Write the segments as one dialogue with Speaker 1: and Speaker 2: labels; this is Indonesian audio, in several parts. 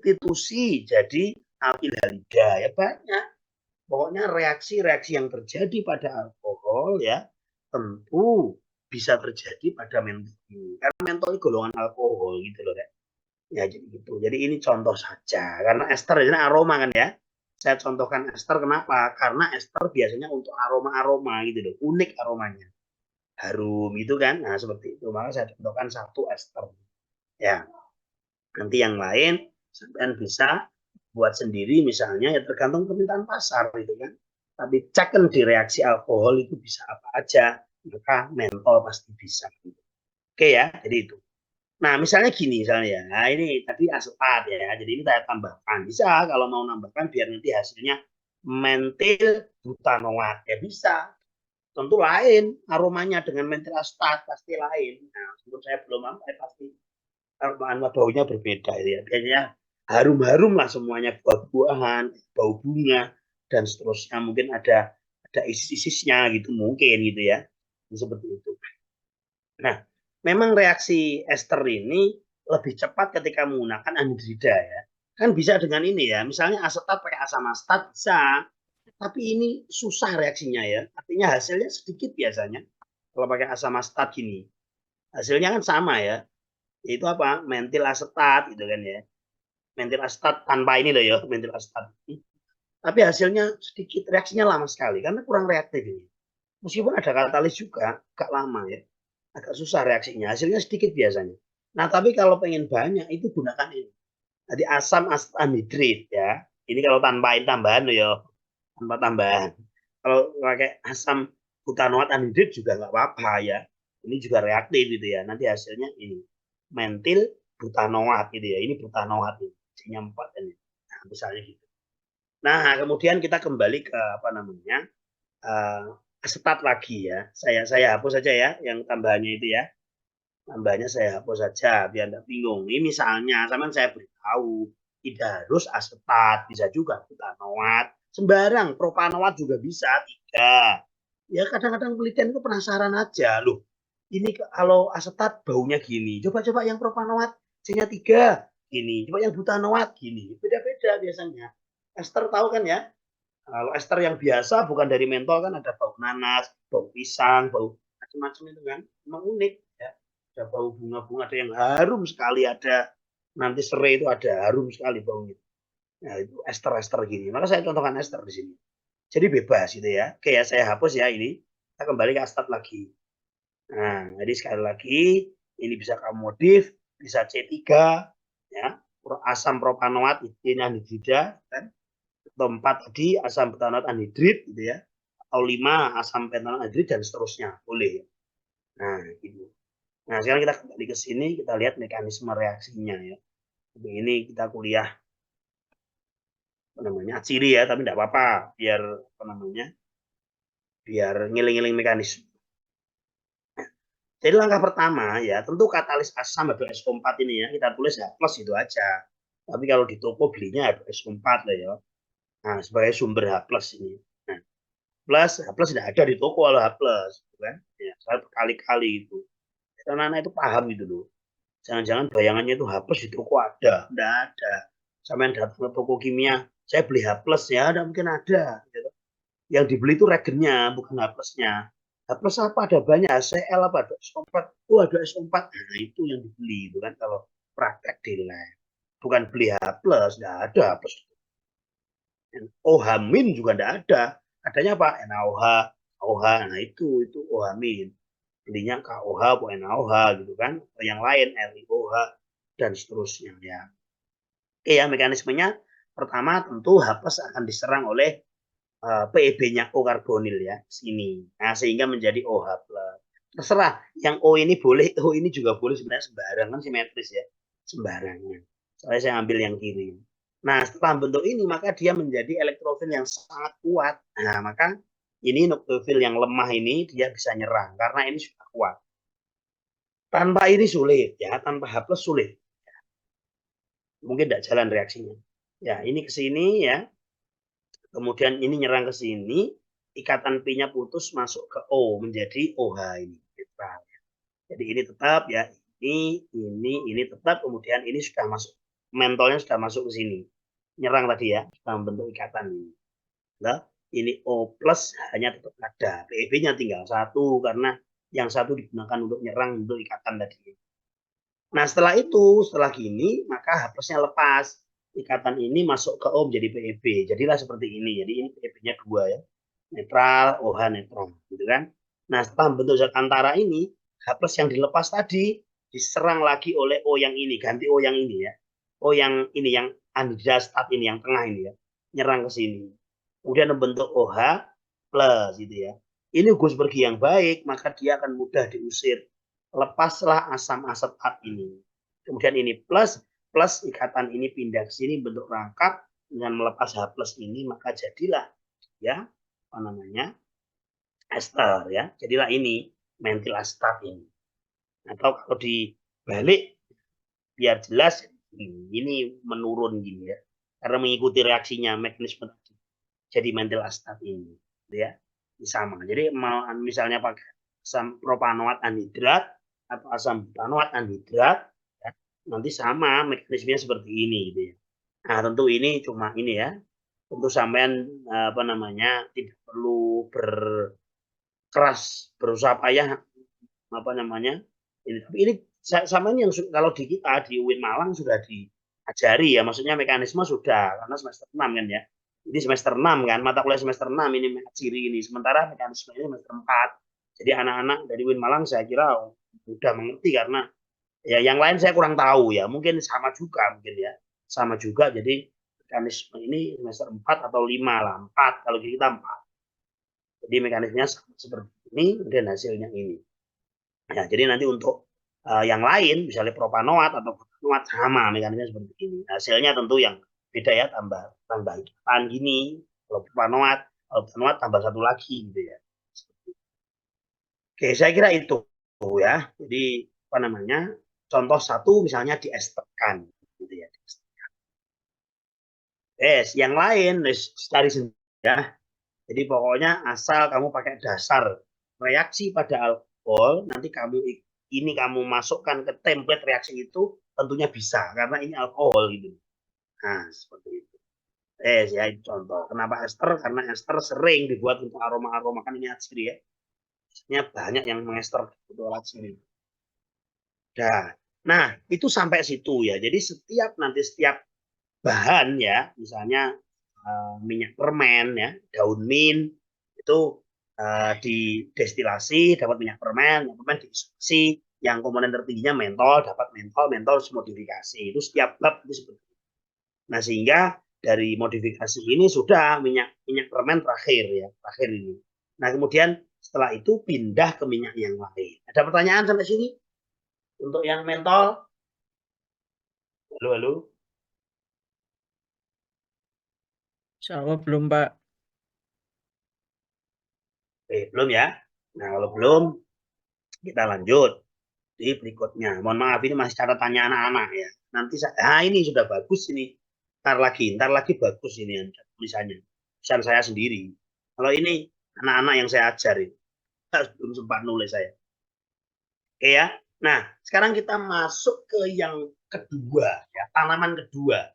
Speaker 1: substitusi jadi alkil halida ya banyak. Pokoknya reaksi-reaksi yang terjadi pada alkohol ya tentu bisa terjadi pada mentol ini. Karena mentol ini golongan alkohol gitu loh ya. Ya jadi gitu. Jadi ini contoh saja. Karena ester ini aroma kan ya. Saya contohkan ester kenapa? Karena ester biasanya untuk aroma-aroma gitu loh. Unik aromanya. Harum gitu kan. Nah seperti itu. Maka saya contohkan satu ester. Ya. Nanti yang lain sampean bisa buat sendiri misalnya ya tergantung permintaan pasar gitu kan. Tapi cekkan di reaksi alkohol itu bisa apa aja. Maka mentol pasti bisa. Oke ya. Jadi itu. Nah, misalnya gini, misalnya ya, nah ini tadi asetat ya, jadi ini saya tambahkan. Bisa kalau mau nambahkan biar nanti hasilnya mentil butanoat ya bisa. Tentu lain aromanya dengan mentil asetat pasti lain. Nah, menurut saya belum pasti aroma baunya berbeda ya. Biasanya harum-harum lah semuanya buah-buahan, bau bunga dan seterusnya. Mungkin ada isis-isisnya gitu mungkin gitu ya. Seperti itu. Nah, memang reaksi ester ini lebih cepat ketika menggunakan anhidrida ya. Kan bisa dengan ini ya, misalnya asetat pakai asam asetat bisa, tapi ini susah reaksinya ya. Artinya hasilnya sedikit biasanya. Kalau pakai asam asetat gini, hasilnya kan sama ya. Itu apa? Mentil asetat gitu kan ya. Mentil asetat tanpa ini loh ya, mentil asetat. Tapi hasilnya sedikit, reaksinya lama sekali karena kurang reaktif ini. Meskipun ada katalis juga, agak lama ya. Agak susah reaksinya, hasilnya sedikit biasanya. Nah, tapi kalau pengen banyak itu gunakan ini. Jadi asam anhidrit ya. Ini kalau tanpa tambahan ya, tanpa tambahan. Kalau pakai asam butanoat anhidrit juga nggak apa-apa ya. Ini juga reaktif gitu ya. Nanti hasilnya ini mentil butanoat gitu ya. Ini butanoat ini, C-nya 4 ini. Nah, misalnya gitu. Nah, kemudian kita kembali ke apa namanya? Asetat lagi ya. Saya hapus saja ya yang tambahannya itu ya. Tambahnya saya hapus saja biar tidak bingung. Ini misalnya, sama saya beritahu tidak harus asetat, bisa juga butanoat, sembarang propanoat juga bisa tiga. Ya kadang-kadang penelitian itu penasaran aja loh. Ini kalau asetat baunya gini, coba-coba yang propanoat C-nya 3 gini, coba yang butanoat gini, beda-beda biasanya. Ester tahu kan ya? Kalau ester yang biasa bukan dari mentol kan ada bau nanas, bau pisang, bau macam-macam itu kan, memang unik ya. Ada bau bunga-bunga, ada yang harum sekali, ada nanti serai itu ada harum sekali baunya. Nah itu ester-ester gini. Maka saya contohkan ester di sini. Jadi bebas gitu ya. Oke ya saya hapus ya ini. Kita kembali ke asetat lagi. Nah jadi sekali lagi ini bisa kamu modif, bisa C3 ya, asam propanoat ini anhidrida kan. Atau 4 tadi asam butanoat anhidrit gitu ya. Atau 5 asam pentanoat anhidrit dan seterusnya. Boleh. Nah, gitu. Nah, sekarang kita kembali ke sini, kita lihat mekanisme reaksinya ya. Ini kita kuliah apa namanya? Ciri ya, tapi tidak apa-apa biar apa namanya? Biar ngiling-ngiling mekanisme. Jadi langkah pertama ya, tentu katalis asam H2SO4 ini ya, kita tulis H+ itu aja. Tapi kalau di toko belinya H2SO4 lah ya. Nah, sebagai sumber H+ ini. Nah, H+ tidak ada di toko kalau H+, gitu kan? Ya, saya berkali-kali itu. Karena anak itu paham gitu loh. Jangan-jangan bayangannya itu H+ di toko ada, tidak ada. Sama yang datang ke toko kimia, saya beli H+ ya, tidak mungkin ada. Gitu. Yang dibeli itu regennya, bukan H+-nya. H+ apa ada banyak, HCl apa ada S4. Oh ada S4, nah itu yang dibeli, itu kan kalau praktek di lab. Bukan beli H+, tidak ada H+. OH- juga tidak ada. Adanya apa? NaOH, OH, nah itu OH-. Belinya KOH atau NaOH gitu kan. Atau yang lain RiOH dan seterusnya ya. Oke ya, mekanismenya pertama tentu H+ akan diserang oleh PEB-nya O karbonil ya, sini. Nah, sehingga menjadi OH+. Terserah, yang O ini boleh, O ini juga boleh sebenarnya sembarang kan simetris ya. Sembarangnya. Saya ambil yang kiri. Nah, setelah bentuk ini maka dia menjadi elektrofil yang sangat kuat. Nah, maka ini nuklofil yang lemah ini dia bisa nyerang karena ini sudah kuat. Tanpa ini sulit ya, tanpa H+ sulit. Mungkin tidak jalan reaksinya. Ya, ini ke sini ya. Kemudian ini nyerang ke sini, ikatan P-nya putus masuk ke O menjadi OH ini. Jadi ini tetap ya, ini tetap, kemudian ini sudah masuk mentolnya sudah masuk ke sini. Nyerang tadi ya, sudah membentuk ikatan ini. Nah, ini O plus hanya tetap ada. PEB-nya tinggal 1 karena yang 1 digunakan untuk nyerang untuk ikatan tadi. Nah, setelah itu, setelah gini, maka H plusnya lepas. Ikatan ini masuk ke O menjadi PEB. Jadilah seperti ini. Jadi ini PEB-nya 2 ya. Netral, OH netral. Gitu kan. Nah, setelah membentuk zat antara ini, H plus yang dilepas tadi diserang lagi oleh O yang ini. Ganti O yang ini ya. O yang ini, yang androstat ini, yang tengah ini ya. Nyerang ke sini. Kemudian membentuk OH plus gitu ya. Ini Gus pergi yang baik, maka dia akan mudah diusir. Lepaslah asam asetat ini. Kemudian ini plus ikatan ini pindah ke sini bentuk rangkap dengan melepas H plus ini, maka jadilah ya apa namanya ester ya. Jadilah ini mentilastat ini. Atau kalau dibalik biar jelas ini menurun gini ya. Karena mengikuti reaksinya mekanisme tadi. Jadi mentilastat ini ya. Ini sama. Jadi misalnya pakai asam propanoat anhidrat atau asam butanoat anhidrat ya, nanti sama mekanismenya seperti ini gitu ya. Nah, tentu ini cuma ini ya. Tentu sampean apa namanya tidak perlu berkeras berusaha payah apa namanya ini. Tapi ini sama ini yang kalau di kita di UIN Malang sudah diajari ya, maksudnya mekanisme sudah karena semester 6 kan ya. Ini semester 6 kan, mata kuliah semester 6 ini ciri ini. Sementara mekanisme ini semester 4. Jadi anak-anak dari UIN Malang saya kira sudah mengerti karena ya yang lain saya kurang tahu ya. Mungkin sama juga mungkin ya. Sama juga jadi mekanisme ini semester 4 atau 5 lah. 4 kalau kita 4. Jadi mekanismenya seperti ini dan hasilnya ini. Ya, jadi nanti untuk yang lain, misalnya propanoat atau butanoat sama mekanismenya seperti ini. Hasilnya tentu yang beda ya, tambah ikatan gini. Kalau propanoat tambah 1 lagi gitu ya. Oke, saya kira itu ya. Jadi apa namanya? Contoh 1 misalnya diesterkan gitu ya. Yang lain cari sendiri ya. Jadi pokoknya asal kamu pakai dasar reaksi pada alkohol, nanti kamu masukkan ke template reaksi itu tentunya bisa karena ini alkohol gitu. Nah, seperti itu. Ya itu contoh. Kenapa ester? Karena ester sering dibuat untuk aroma-aroma, kan ini atsiri ya. Biasanya banyak yang mengester untuk atsiri. Nah, itu sampai situ ya. Jadi setiap bahan ya, misalnya minyak permen ya, daun mint itu didestilasi dapat minyak permen diisolasi, yang komponen tertingginya mentol dapat mentol modifikasi. Itu setiap bab itu seperti itu. Nah, sehingga dari modifikasi ini sudah minyak permen terakhir ini. Nah, kemudian setelah itu pindah ke minyak yang lain. Ada pertanyaan sampai sini untuk yang mentol? Halo.
Speaker 2: Jawab belum, Pak.
Speaker 1: Belum ya. Nah, kalau belum kita lanjut di berikutnya. Mohon maaf ini masih catatannya anak-anak ya. Nanti ini sudah bagus ini. Ntar lagi bagus ini tulisannya. Tulisan saya sendiri. Kalau ini anak-anak yang saya ajarin. Belum sempat nulis saya. Oke ya. Nah, sekarang kita masuk ke yang kedua ya, tanaman kedua.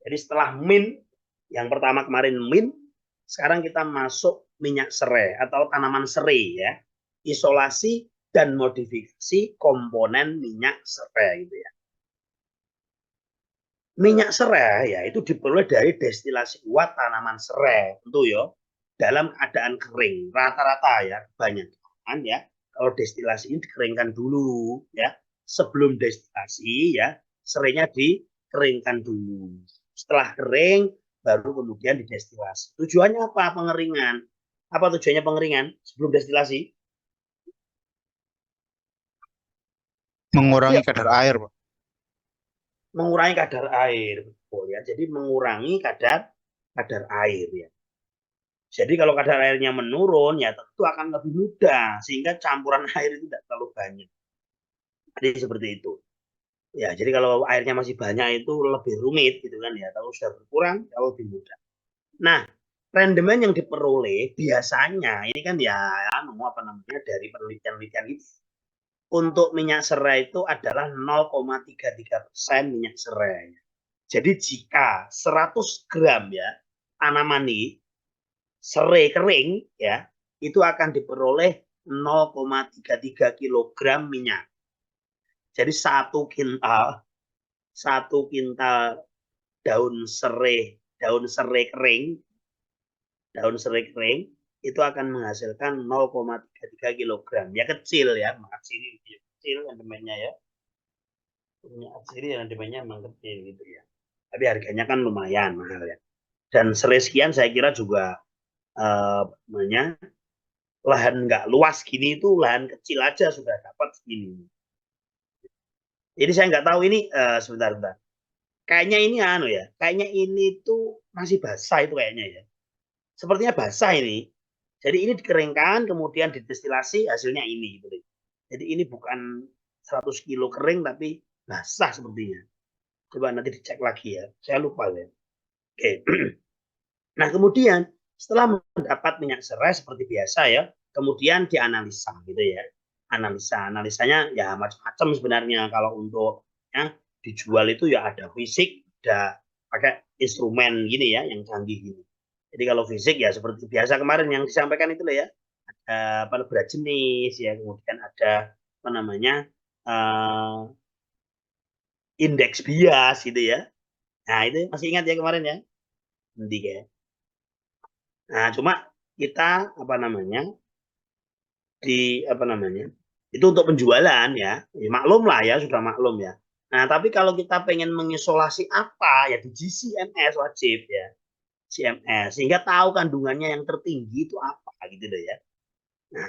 Speaker 1: Jadi setelah mint, yang pertama kemarin mint, sekarang kita masuk minyak serai atau tanaman serai ya. Isolasi dan modifikasi komponen minyak serai gitu ya. Minyak serai ya itu diperoleh dari destilasi uap tanaman serai tentu ya, dalam keadaan kering rata-rata ya, kebanyakan ya kalau destilasi ini dikeringkan dulu ya, sebelum destilasi ya serainya dikeringkan dulu, setelah kering baru kemudian didestilasi. Tujuannya apa pengeringan? Apa tujuannya pengeringan sebelum destilasi?
Speaker 3: Mengurangi kadar air, Pak.
Speaker 1: Mengurangi kadar air, betul ya. Jadi mengurangi kadar air ya. Jadi kalau kadar airnya menurun ya tentu akan lebih mudah sehingga campuran air itu tidak terlalu banyak. Jadi seperti itu. Ya, jadi kalau airnya masih banyak itu lebih rumit gitu kan ya. Kalau sudah berkurang jauh lebih mudah. Nah, rendemen yang diperoleh biasanya ini kan ya apa namanya dari penelitian-penelitian itu untuk minyak serai itu adalah 0,33% minyak serai. Jadi jika 100 gram ya tanaman ini serai kering ya, itu akan diperoleh 0,33 kilogram minyak. Jadi satu kintal daun serai kering itu akan menghasilkan 0,33 kilogram. Ya kecil ya, atsiri kecil rendemennya ya. Punya atsiri rendemennya memang kecil gitu ya. Tapi harganya kan lumayan mahal ya. Dan serai sekian saya kira juga lahan nggak luas gini itu lahan kecil aja sudah dapat segini. Jadi saya nggak tahu ini sebentar. Kayaknya ini kayaknya ini tuh masih basah itu kayaknya ya. Sepertinya basah ini. Jadi ini dikeringkan kemudian didestilasi hasilnya ini gitu. Jadi ini bukan 100 kilo kering tapi basah sepertinya. Coba nanti dicek lagi ya. Saya lupa ya. Oke. Nah, kemudian setelah mendapat minyak serai seperti biasa ya, kemudian dianalisa gitu ya. Analisanya ya macam-macam sebenarnya. Kalau untuk ya, dijual itu ya ada fisik, ada pakai instrumen gini ya yang canggih gini. Jadi kalau fisik ya seperti biasa kemarin yang disampaikan itu ya, ada berat jenis ya, kemudian ada apa namanya indeks bias gitu ya. Nah itu masih ingat ya kemarin ya, nanti ya. Nah cuma kita itu untuk penjualan ya, maklum lah ya sudah maklum ya. Nah tapi kalau kita pengen mengisolasi apa ya di GCMS wajib ya. CMS sehingga tahu kandungannya yang tertinggi itu apa gitu loh ya. Nah,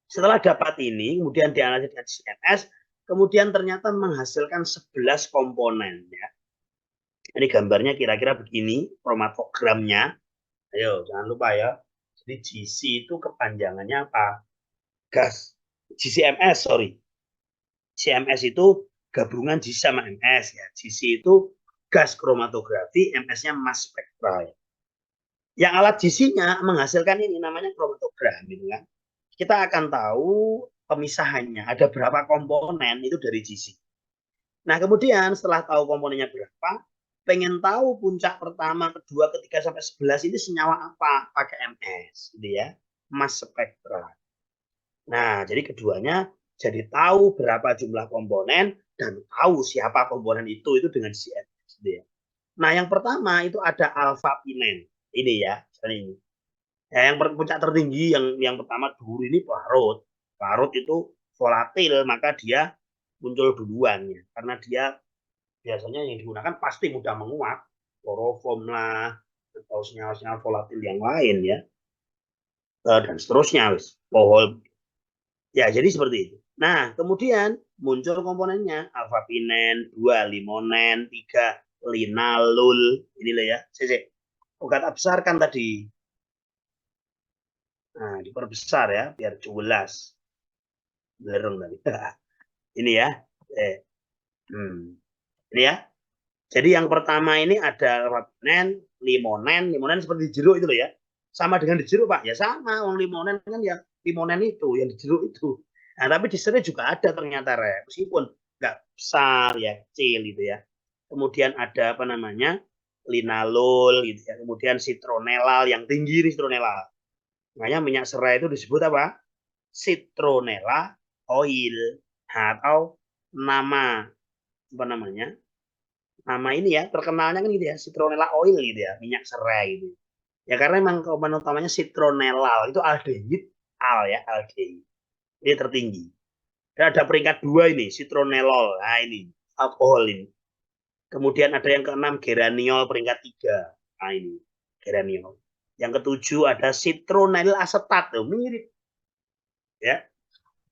Speaker 1: setelah dapat ini kemudian dianalisis dengan CMS, kemudian ternyata menghasilkan 11 komponen ya. Ini gambarnya kira-kira begini kromatogramnya. Ayo jangan lupa ya. Jadi GC itu kepanjangannya apa? Gas. GCMS sorry. CMS itu gabungan GC sama MS ya. GC itu gas kromatografi, MS-nya mass spectral ya. Yang alat GC-nya menghasilkan ini namanya kromatogram gitu kan. Kita akan tahu pemisahannya, ada berapa komponen itu dari GC. Nah, kemudian setelah tahu komponennya berapa, pengen tahu puncak pertama, kedua, ketiga sampai 11 ini senyawa apa? Pakai MS gitu ya. Mass spectral. Nah, jadi keduanya jadi tahu berapa jumlah komponen dan tahu siapa komponen itu dengan CMS gitu ya. Nah, yang pertama itu ada alpha pinen. Ini ya, ini. Ya, yang puncak tertinggi yang pertama dulu ini parut. Parut itu volatil, maka dia muncul duluan ya. Karena dia biasanya yang digunakan pasti mudah menguap, kloroform lah atau senyawa-senyawa volatil yang lain ya. Dan seterusnya wis. Pohol. Ya, jadi seperti itu. Nah, kemudian muncul komponennya alpha pinen, 2 limonen, 3 linalul. Ini lah ya. Ogat besar kan tadi. Nah, diperbesar ya, biar jelas. Belereng tadi. Ini ya. Ini ya. Jadi yang pertama ini ada limonen seperti di jeruk itu loh ya. Sama dengan di jeruk Pak. Ya sama, limonen kan ya limonen itu, yang di jeruk itu. Nah, tapi di serai juga ada ternyata meskipun nggak besar ya, kecil gitu ya. Kemudian ada apa namanya? Linalol gitu ya. Kemudian citronellal yang tinggi nih citronellal. Makanya minyak serai itu disebut apa? Citronella oil atau nama apa namanya? Nama ini ya terkenalnya kan gitu ya, citronella oil gitu ya, minyak serai gitu. Ya karena memang komponen utamanya citronellal itu aldehid aldehid. Ini tertinggi. Dan ada peringkat 2 ini, citronellol. Nah ini alkohol ini. Kemudian ada yang keenam geraniol peringkat 3. Nah ini geraniol. Yang ketujuh ada citronel asetat tuh, mirip. Ya.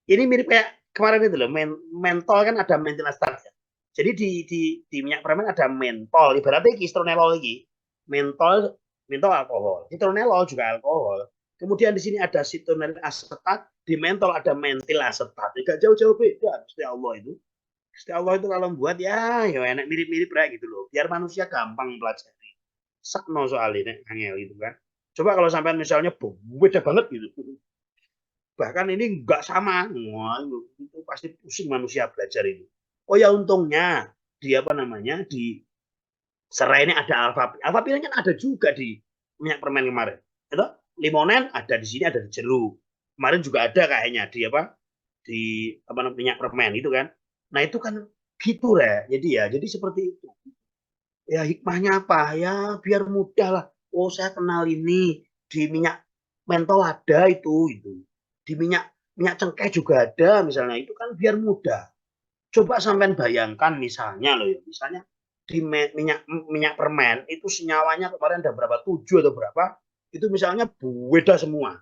Speaker 1: Ini mirip kayak kemarin itu loh, mentol kan ada mentil asetat. Jadi di minyak premen ada mentol, ibaratnya citronellol lagi. Mentol alkohol. Citronellol juga alkohol. Kemudian di sini ada citronel asetat, di mentol ada mentil asetat. Tidak jauh-jauh beda. Gusti Allah itu. Gusti Allah itu kalau buat ya enak mirip-mirip kayak gitu loh. Biar manusia gampang pelajari. Sakno soal ini angel gitu kan. Coba kalau sampai misalnya beda banget gitu. bahkan ini nggak sama. Wah, itu pasti pusing manusia belajar itu. Oh ya untungnya di apa namanya di serai ini ada alfa. Alfa pilih kan ada juga di minyak permen kemarin. Itu limonen ada di sini, ada di jeruk. Kemarin juga ada kayaknya di apa namanya minyak permen itu kan. Nah itu kan gitu ya. Jadi seperti itu. Ya hikmahnya apa? Ya biar mudah lah. Oh saya kenal ini di minyak mentol ada itu. Di minyak cengkeh juga ada misalnya. Itu kan biar mudah. Coba sampean bayangkan misalnya loh ya, misalnya di minyak permen itu senyawanya kemarin ada berapa? 7 atau berapa? Itu misalnya beda semua.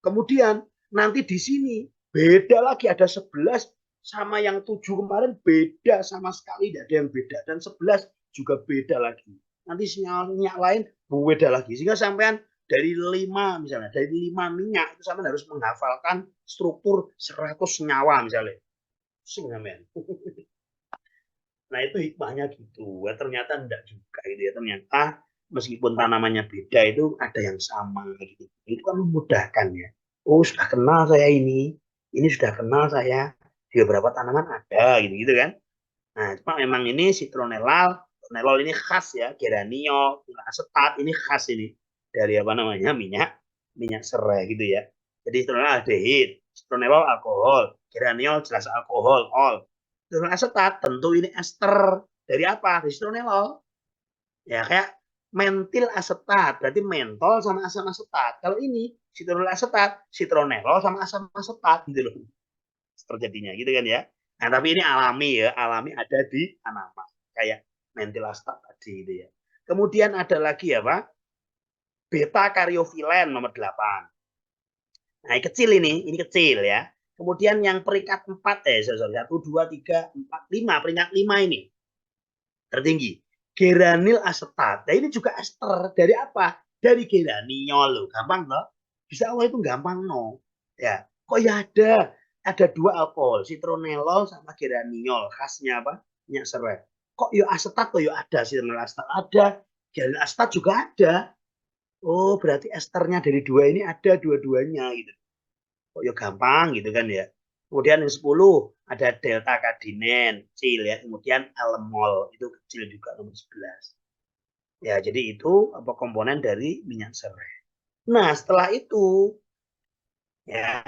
Speaker 1: Kemudian nanti di sini beda lagi ada 11 sama yang 7 kemarin beda sama sekali, tidak ada yang beda, dan 11 juga beda lagi. Nanti minyak lain beda lagi, sehingga sampean dari 5 misalnya, dari 5 minyak itu sampean harus menghafalkan struktur 100 senyawa misalnya. Sampean. Nah itu hikmahnya gitu. Ya, ternyata enggak juga gitu ya. Ternyata meskipun tanamannya beda itu ada yang sama gitu. Itu kan memudahkan ya. Oh sudah kenal saya ini sudah kenal saya. Di beberapa tanaman ada gitu kan. Nah cuma memang ini citronellal, citronellal ini khas ya. Geranio, asetat ini khas ini dari apa namanya minyak serai gitu ya. Jadi citronellal aldehid, citronellal alkohol, geranio jelas alkohol, citronellal asetat tentu ini ester dari apa? Dari citronellal. Ya kayak mentil asetat, berarti mentol sama asam asetat. Kalau ini citronellal asetat, citronellal sama asam asetat gitu loh. Terjadinya gitu kan ya. Nah, tapi ini alami ya, alami ada di tanaman. Kayak mentil asetat tadi gitu ya. Kemudian ada lagi ya, Pak. Beta karyofilen nomor 8. Nah, ini kecil ya. Kemudian yang peringkat 4 1 2 3 4 5, peringkat 5 ini tertinggi. Geranil asetat. Nah, ini juga ester dari apa? Dari geraniol loh. Gampang loh. Bisa Allah itu gampang no. Ya. Kok ya ada 2 alkohol, citronellol sama geraniol. Khasnya apa? Minyak serai. Kok ya asetat kok ya ada citronellol asetat ada. Geranil asetat juga ada. Oh, berarti esternya dari 2 ini ada dua-duanya gitu. Kok ya gampang gitu kan ya. Kemudian yang 10 ada delta kadinen kecil ya. Kemudian alemol itu kecil juga nomor 11. Ya, jadi itu apa komponen dari minyak serai. Nah, setelah itu ya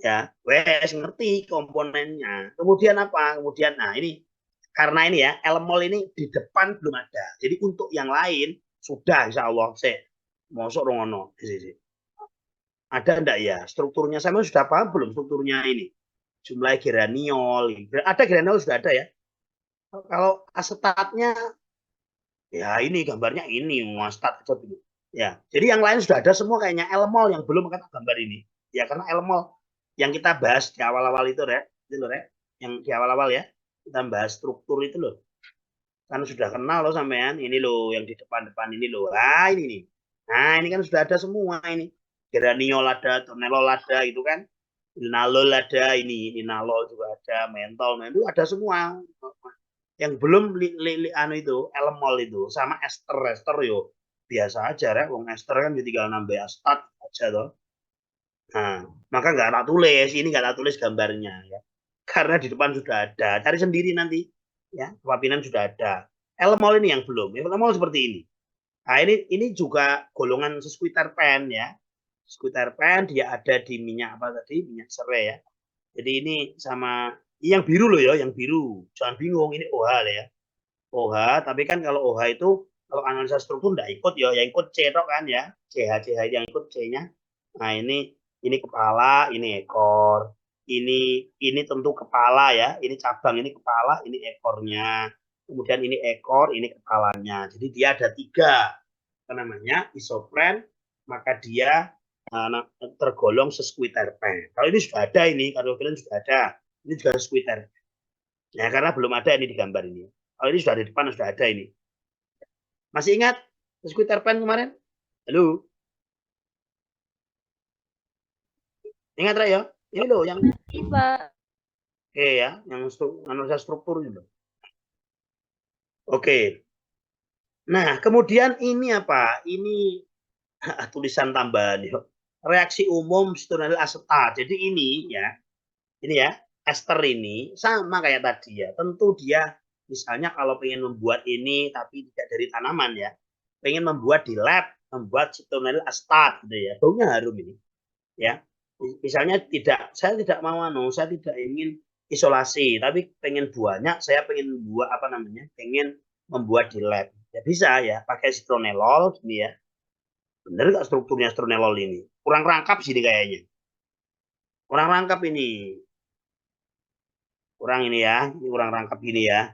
Speaker 1: ya wes ngerti komponennya. Kemudian apa? Kemudian nah ini karena ini ya elemol ini di depan belum ada. Jadi untuk yang lain sudah insya Allah saya mosok rongono di sini. Ada enggak ya? Strukturnya saya sudah paham belum strukturnya ini? Jumlah geraniol. Ada geraniol sudah ada ya. Kalau asetatnya ya ini gambarnya ini asetat ya. Jadi yang lain sudah ada semua kayaknya elemol yang belum kata gambar ini. Ya karena elemol yang kita bahas di awal-awal itu Rek. Itu loh Rek. Yang di awal-awal ya. Kita bahas struktur itu loh. Kan sudah kenal loh sampean. Ini loh yang di depan-depan ini loh. Ah ini nih. Nah ini kan sudah ada semua ini. Geraniol ada, tonelol ada itu kan. Linalol ada, ini linalol juga ada, mentol, nah itu ada semua. Yang belum anu itu, elemol itu sama ester yo. Biasa aja ya, wong ester kan tinggal nambah astat aja toh. Nah, maka nggak tak tulis, ini nggak tak tulis gambarnya ya. Karena di depan sudah ada, cari sendiri nanti ya, kepapinan sudah ada. Elemol ini yang belum, elemol seperti ini. Nah, ini juga golongan sesquiterpen ya. Sesquiterpen dia ada di minyak apa tadi? Minyak serai ya. Jadi ini sama yang biru loh ya, yang biru. Jangan bingung, ini OH lah ya. OH, tapi kan kalau OH itu kalau analisa struktur enggak ikut ya, yang ikut C tok kan ya. CH yang ikut C-nya. Nah, ini kepala, ini ekor. Ini tentu kepala ya. Ini cabang, ini kepala, ini ekornya. Kemudian ini ekor, ini kepalanya. Jadi dia ada 3 apa namanya? Isopren, maka dia tergolong sesquiterpen. Kalau ini sudah ada ini, karyofilen sudah ada. Ini juga sesquiterpen. Ya, karena belum ada ini di gambar ini. Kalau ini sudah di depan, sudah ada ini. Masih ingat sesquiterpen kemarin? Halo? Ingat ya? Ini loh yang oke ya, yang analisa struktur itu. Oke. Nah, kemudian ini apa? Ini tulisan tambahan ya. reaksi umum citronel asetat. Jadi ini ya, ester ini sama kayak tadi ya. Tentu dia misalnya kalau pengen membuat ini tapi tidak dari tanaman ya, pengen membuat di lab, membuat citronel asetat gitu ya. Baunya harum ini. Ya. Misalnya saya tidak mau saya tidak ingin isolasi, tapi pengen banyak, saya pengen buat pengen membuat di lab. Ya bisa ya, pakai citronellol gini ya. Bener nggak strukturnya citronellol ini? Kurang rangkap sih kayaknya. Kurang rangkap ini. Kurang ini ya, ini kurang rangkap gini ya.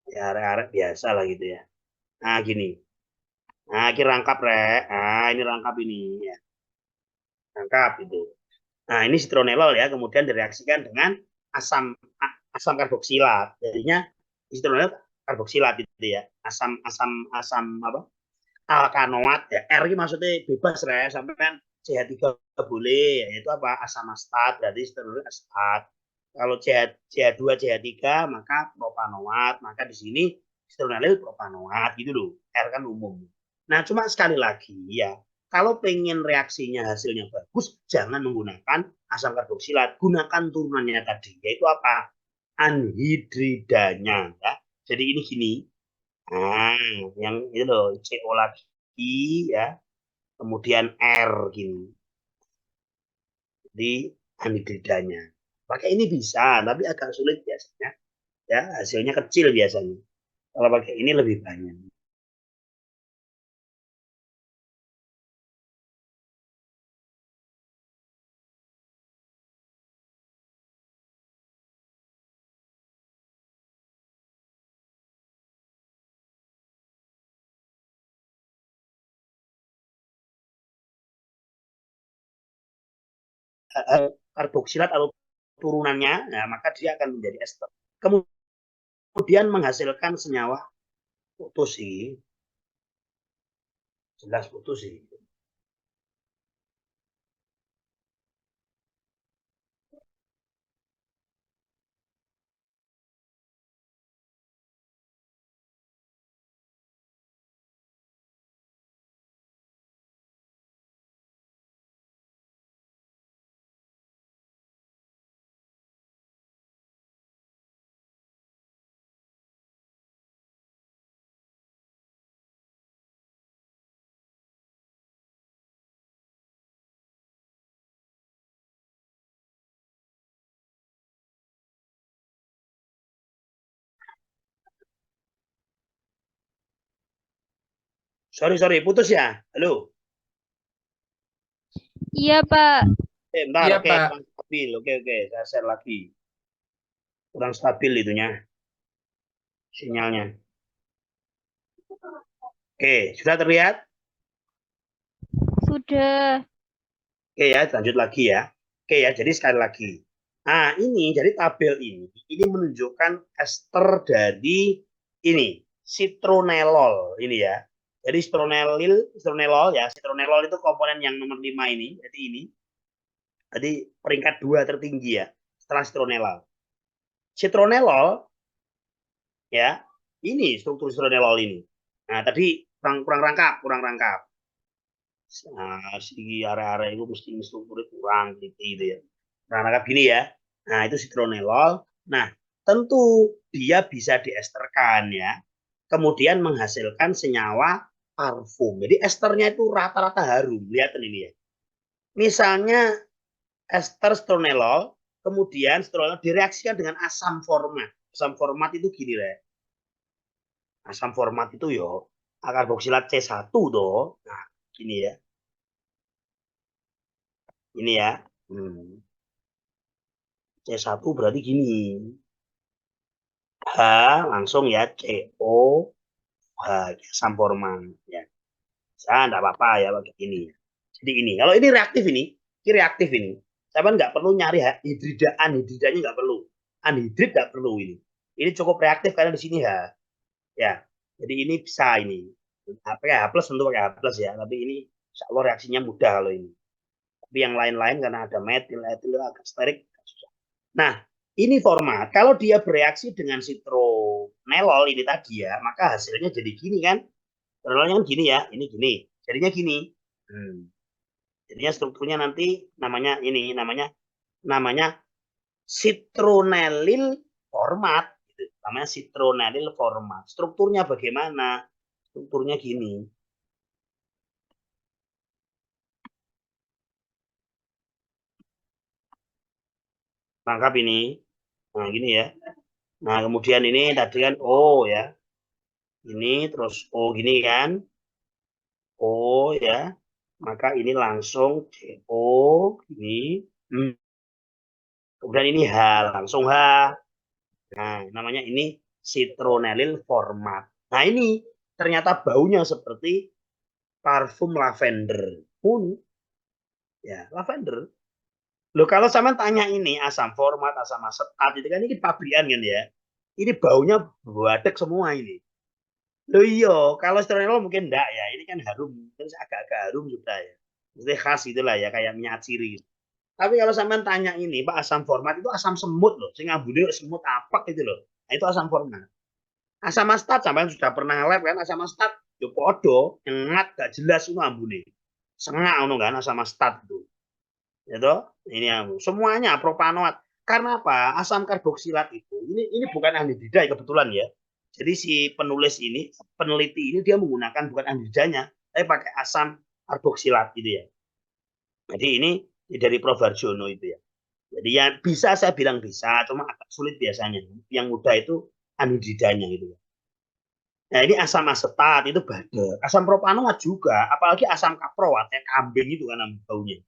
Speaker 1: Ya arek-arek biasa lah gitu ya. Nah gini. Nah ini rangkap rek. Nah ini rangkap ini ya. Rangkap itu. Nah ini citronellol ya, kemudian direaksikan dengan asam asam karboksilat. Jadinya citronellol karboksilat itu ya. Asam asam asam apa? Alkanoat ya. R ini maksudnya bebas ya, sampai kan CH3 boleh, yaitu apa? Asam astat, berarti citronellol asetat. Kalau CH2, CH3 maka propanoat, maka di sini citronellol propanoat gitu loh. R kan umum. Nah, cuma sekali lagi ya, kalau pengen reaksinya hasilnya bagus, jangan menggunakan asam karboksilat, gunakan turunannya tadi, yaitu apa? Anhidridanya ya. Jadi ini gini. Nah, yang itu loh, CO lagi ya, kemudian R gini. Jadi anhidridanya. Pakai ini bisa, tapi agak sulit biasanya. Ya, hasilnya kecil biasanya. Kalau pakai ini lebih banyak. Karboksilat atau turunannya, nah, maka dia akan menjadi ester. Kemudian menghasilkan senyawa putus sih, jelas putus sih. Sorry, putus ya. Halo.
Speaker 3: Iya, Pak.
Speaker 1: Bentar,
Speaker 2: Iya,
Speaker 1: oke,
Speaker 2: Pak.
Speaker 1: kurang stabil. Oke, saya share lagi. Kurang stabil itunya, sinyalnya. Oke, sudah terlihat?
Speaker 3: Sudah.
Speaker 1: Oke ya, lanjut lagi ya. Oke ya, jadi sekali lagi. Nah, ini jadi tabel ini menunjukkan ester dari ini, citronellol ini ya. Jadi citronellol ya, citronellol itu komponen yang nomor 5 ini, jadi ini. Jadi peringkat 2 tertinggi ya, setelah citronellol. Citronellol ya, ini struktur citronellol ini. Nah, tadi kurang rangkap. Nah, si area-area itu mesti strukturnya kurang gitu ya. Nah, gini ya. Nah, itu citronellol. Nah, tentu dia bisa diesterkan ya. Kemudian menghasilkan senyawa parfum. Jadi esternya itu rata-rata harum. Lihat ini ya. Misalnya ester citronellol, kemudian citronellol direaksikan dengan asam format. Asam format itu gini ya. Asam format itu yo karboksilat C1 toh. Nah, gini ya. Ini ya. C1 berarti gini. H langsung ya CO H asam forman ya. Enggak apa-apa ya pakai ini. Jadi ini. Kalau ini reaktif ini ini. Saya nggak perlu nyari hidridanya nggak perlu. Anhidrid nggak perlu ini. Ini cukup reaktif karena di sini H. Ya. Jadi ini bisa ini. Pakai H plus tentu pakai H plus ya. Tapi ini insya Allah reaksinya mudah kalau ini. Tapi yang lain-lain karena ada metil agak sterik. Nah, ini format. Kalau dia bereaksi dengan citronellol ini tadi ya, maka hasilnya jadi gini kan. Citronellolnya kan gini ya, ini gini. Jadinya gini. Jadinya strukturnya nanti namanya citronellil format. Gitu. Namanya citronellil format. Strukturnya bagaimana? Strukturnya gini. Tangkap ini. Nah, gini ya. Nah, kemudian ini tadi kan O ya. Ini terus O gini kan. O ya. Maka ini langsung CO ini. Kemudian ini H, langsung H. Nah, namanya ini citronellil format. Nah, ini ternyata baunya seperti parfum lavender pun ya lavender. Loh kalau sama tanya ini asam format, asam asetat itu kan ini pabrikan kan ya. Ini baunya badek semua ini. Loh iya, kalau citronellol mungkin enggak ya. Ini kan harum, terus agak-agak harum sudah ya. Mesti khas itulah ya kayak minyak ciri. Tapi kalau sampean tanya ini, Pak, asam format itu asam semut loh. Sing ambune semut apa gitu loh. Nah, itu asam format. Asam astat sampean sudah pernah lab kan asam astat yo podo, nyengat gak jelas itu ambune. Sengak ngono kan asam astat itu. Ya toh? Ini semuanya propanoat. Karena apa? Asam karboksilat itu ini bukan anhidrida kebetulan ya. Jadi si penulis ini, peneliti ini dia menggunakan bukan anhidridanya, tapi pakai asam karboksilat gitu ya. Jadi ini dari Prof. Harjono itu ya. Jadi ya bisa saya bilang bisa, cuma agak sulit biasanya. Yang mudah itu anhidridanya gitu ya. Nah ini asam asetat itu badek. Asam propanoat juga, apalagi asam kaproat ya kambing itu kan baunya.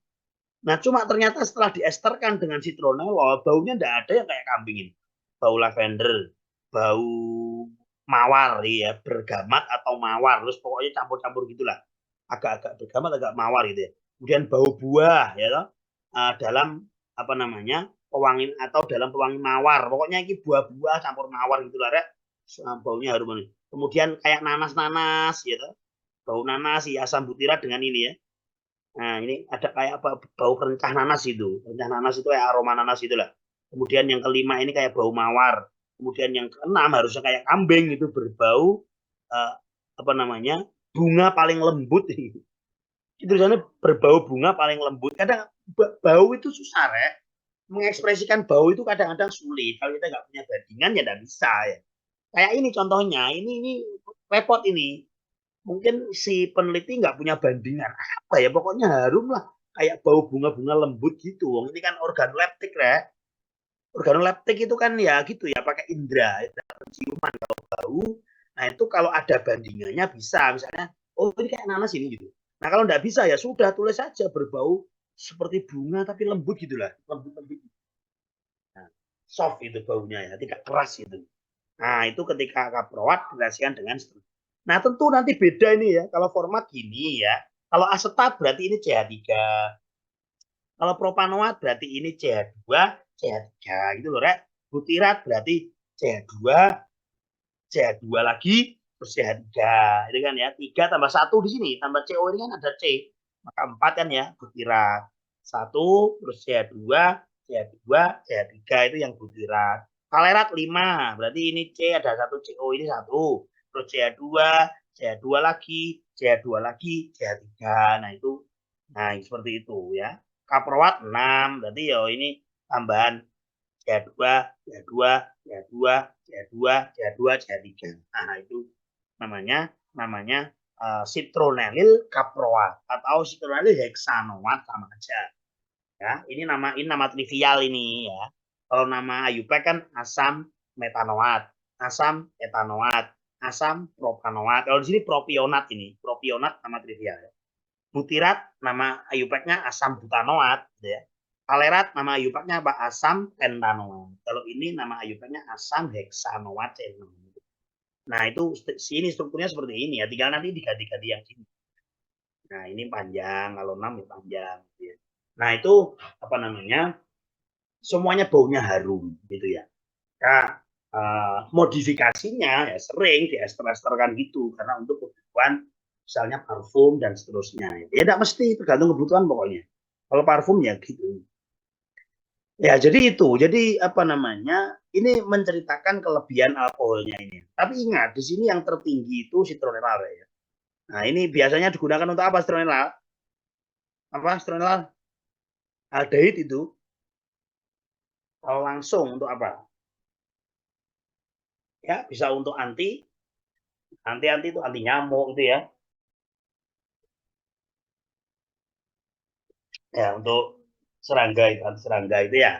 Speaker 1: Nah cuma ternyata setelah diesterkan dengan citronellol, baunya tidak ada yang kayak kambing ini. Bau lavender, bau mawar ya, bergamat atau mawar, terus pokoknya campur-campur gitulah. Agak-agak bergamat, agak mawar gitu ya. Kemudian bau buah ya toh, dalam apa namanya pewangi atau dalam pewangi mawar. Pokoknya ini buah-buah campur mawar gitulah rek. Baunya harum banget. Kemudian kayak nanas-nanas gitu. Bau nanas ya asam butirat dengan ini ya. Nah, ini ada kayak apa bau rencah nanas itu. Rencah nanas itu kayak aroma nanas itulah. Kemudian yang kelima ini kayak bau mawar. Kemudian yang keenam harusnya kayak kambing itu berbau apa namanya? Bunga paling lembut. Itu tulisannya berbau bunga paling lembut. Kadang bau itu susah, ya. Mengekspresikan bau itu kadang-kadang sulit. Kalau kita nggak punya bandingan ya nggak bisa ya. Kayak ini contohnya, ini repot ini. Mungkin si peneliti nggak punya bandingan apa ya, pokoknya harum lah kayak bau bunga-bunga lembut gitu. Ini kan organoleptik ya. Organoleptik itu kan ya gitu ya pakai indera penciuman kalau bau. Nah itu kalau ada bandingannya bisa misalnya oh ini kayak nanas ini gitu. Nah kalau nggak bisa ya sudah tulis saja berbau seperti bunga tapi lembut gitulah lembut-lembut. Nah, soft itu baunya ya tidak keras itu. Nah itu ketika kaproat dikasihkan dengan struktur. Nah tentu nanti beda ini ya kalau format gini ya. Kalau asetat berarti ini CH3. Kalau propanoat berarti ini CH2, CH3 gitu loh, Rek. Butirat berarti CH2, CH2 lagi, terus CH3. Itu kan ya, 3 tambah 1 di sini, tambah CO ini kan ada C. Maka 4 kan ya, butirat. 1, terus CH2, CH2, CH3 itu yang butirat. Kalerat 5, berarti ini C ada 1 CO ini 1. Terus CH2, CH2 lagi, CH2 lagi, CH3. Nah seperti itu ya. Kaproat 6, berarti ya ini tambahan CH2, CH2, CH2, CH2, CH2, CH3. Nah, itu namanya citronellil kaproat atau citronellil heksanoat sama aja. Ya, ini nama trivial ini ya. Kalau nama IUPAC kan asam metanoat, asam etanoat, asam propanoat. Kalau di sini propionat ini, propionat nama trivial ya. Butirat nama IUPAC-nya asam butanoat gitu ya. Kalerat nama IUPAC-nya apa? Asam pentanoat. Kalau ini nama IUPAC-nya asam heksanoat. Nah, itu sini strukturnya seperti ini ya. Tinggal nanti diganti-ganti yang sini. Nah, ini panjang, kalau 6 ya panjang gitu ya. Nah, itu apa namanya? Semuanya baunya harum gitu ya. Nah, modifikasinya ya sering diester-esterkan gitu karena untuk kebutuhan misalnya parfum dan seterusnya. Ya tidak mesti tergantung kebutuhan pokoknya. Kalau parfum ya gitu. Ya jadi itu. Jadi apa namanya? Ini menceritakan kelebihan alkoholnya ini. Tapi ingat di sini yang tertinggi itu citronellal ya. Nah ini biasanya digunakan untuk apa citronellal? apa citronellal aldehyde itu kalau langsung untuk apa? Ya, bisa untuk anti itu anti nyamuk itu ya. Ya, untuk serangga itu anti serangga itu ya.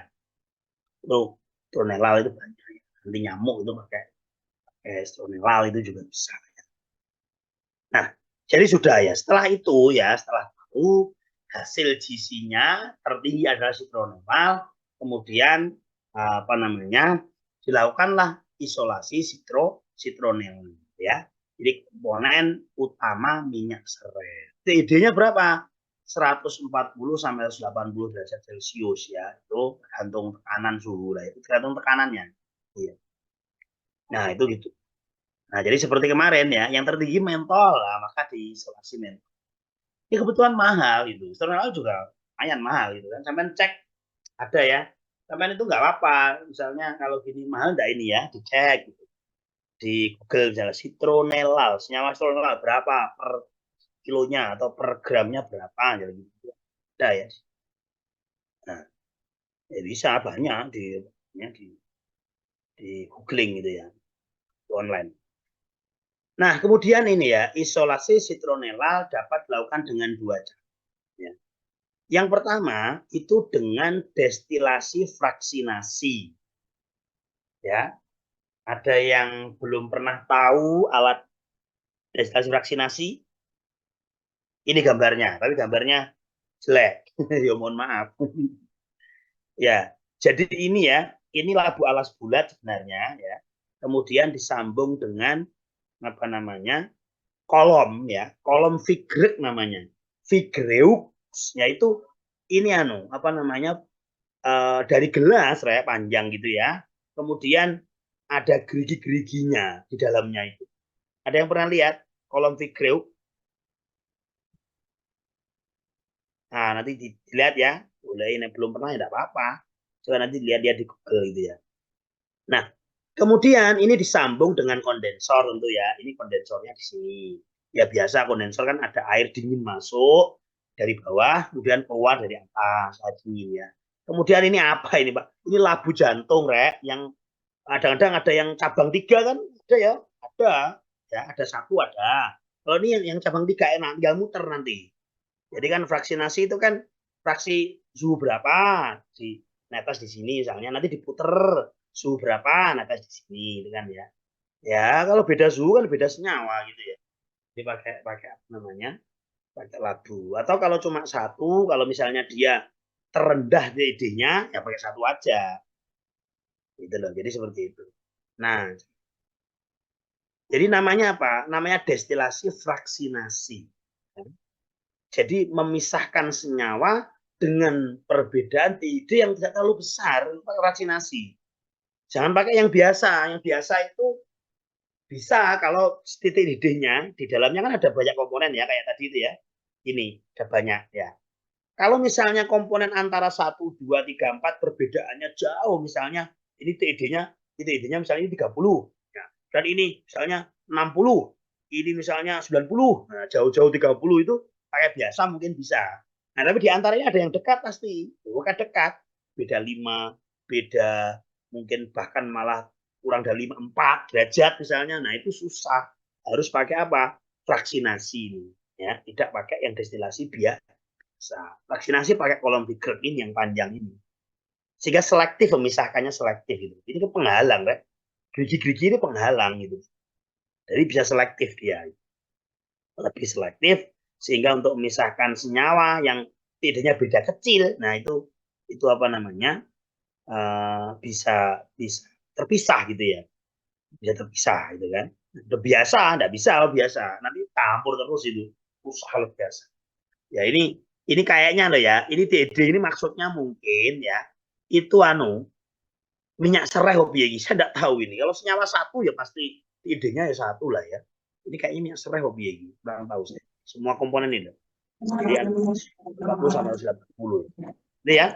Speaker 1: Untuk citronellal itu banyak ya. Anti nyamuk itu pakai citronellal itu juga bisa. Nah, jadi sudah ya. Setelah itu ya, setelah tahu hasil GC-nya tertinggi adalah citronellal, kemudian apa namanya dilakukanlah isolasi citronellal ya. Jadi komponen utama minyak serai. TID-nya berapa? 140 sampai 180 derajat Celcius ya. Itu tergantung tekanan suhu lah. Itu tergantung tekanannya. Iya. Nah, itu gitu. Nah, jadi seperti kemarin ya, yang tertinggi mentol, lah, maka diisolasi mentol. Ini kebetulan mahal gitu. Citronellal juga lumayan mahal gitu kan. Sampai cek ada ya. Sampai itu nggak apa-apa. Misalnya kalau gini mahal enggak ini ya, dicek gitu. Di Google misalnya citronellal, senyawa citronellal berapa per kilonya atau per gramnya berapa gitu. Ada ya. Nah, ya bisa banyak di googling gitu ya. Di online. Nah, kemudian ini ya, isolasi citronellal dapat dilakukan dengan dua cara. Ya. Yang pertama itu dengan destilasi fraksinasi. Ya, ada yang belum pernah tahu alat destilasi fraksinasi? Ini gambarnya, tapi gambarnya jelek. Ya mohon maaf. Ya, jadi ini ya, ini labu alas bulat sebenarnya ya. Kemudian disambung dengan apa namanya? Kolom ya, kolom Vigreux namanya. Vigreux yaitu ini apa namanya? Dari gelas kayak panjang gitu ya. Kemudian ada gerigi-geriginya di dalamnya itu. Ada yang pernah lihat kolom Vigreux? Nah, nanti dilihat ya. Boleh ini belum pernah ya tidak apa-apa. Coba nanti lihat-lihat di Google gitu ya. Nah, kemudian ini disambung dengan kondensor tentu ya. Ini kondensornya di sini. Ya biasa kondensor kan ada air dingin masuk dari bawah, kemudian keluar dari atas, air dingin ya. Kemudian ini apa ini Pak? Ini labu jantung, Rek, yang kadang-kadang ada yang cabang 3 kan? Ada ya? Ada. Ya, ada 1 ada. Kalau ini yang cabang 3 enak, tinggal muter nanti. Jadi kan fraksinasi itu kan fraksi suhu berapa di netes di sini misalnya nanti diputer suhu berapa netes di sini gitu kan ya. Ya kalau beda suhu kan beda senyawa gitu ya. Jadi pakai apa namanya? Pakai labu. Atau kalau cuma satu, kalau misalnya dia terendah DD-nya ya pakai satu aja. Gitu loh. Jadi seperti itu. Nah, jadi namanya apa? Namanya destilasi fraksinasi. Jadi memisahkan senyawa dengan perbedaan TID yang tidak terlalu besar untuk fraksinasi. Jangan pakai yang biasa. Yang biasa itu bisa kalau titik DD-nya di dalamnya kan ada banyak komponen ya kayak tadi itu ya. Ini ada banyak ya. Kalau misalnya komponen antara 1, 2, 3, 4 perbedaannya jauh misalnya ini TID-nya misalnya ini 30 ya. Dan ini misalnya 60, ini misalnya 90. Nah, jauh-jauh 30 itu kayak biasa mungkin bisa. Nah, tapi di antaranya ada yang dekat pasti. Bukan dekat. Beda 5, beda mungkin bahkan malah kurang dari 4 derajat misalnya. Nah, itu susah. Harus pakai apa? Fraksinasi ini. Ya, tidak pakai yang destilasi biasa. Vaksinasi pakai kolom Vigreux ini yang panjang ini. Sehingga selektif, memisahkannya selektif gitu. Ini kan penghalang, kan? Gerigi-gerigi ini penghalang gitu. Jadi bisa selektif dia. Lebih selektif sehingga untuk memisahkan senyawa yang tidaknya beda kecil, nah itu apa namanya? Bisa terpisah gitu ya. Bisa terpisah gitu kan. Udah biasa, enggak bisa biasa. Nanti campur terus itu. Susah luar biasa. Ya ini kayaknya loh ya, ini DD ini maksudnya mungkin ya, itu minyak serai hobi ya, saya enggak tahu ini. Kalau senyawa satu ya pasti DD-nya ya satu lah ya. Ini kayaknya minyak serai hobi ya, kurang tahu saya. Semua komponen ini. Jadi 40 sampai 80. Ini ya.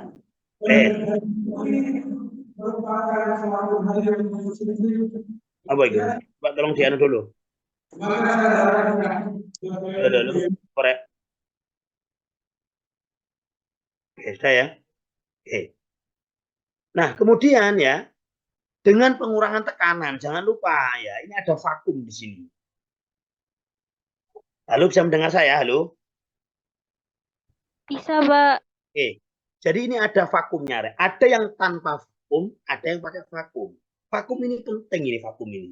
Speaker 1: Apa itu? Pak tolong dianu dulu. Dulu, korek. Oke, sudah ya. Oke. Nah, kemudian ya, dengan pengurangan tekanan, jangan lupa ya, ini ada vakum di sini. Halo, bisa mendengar saya? Halo?
Speaker 3: Bisa, Pak.
Speaker 1: Oke. Jadi ini ada vakumnya. Re. Ada yang tanpa vakum, ada yang pakai vakum. Vakum ini penting ini, vakum ini.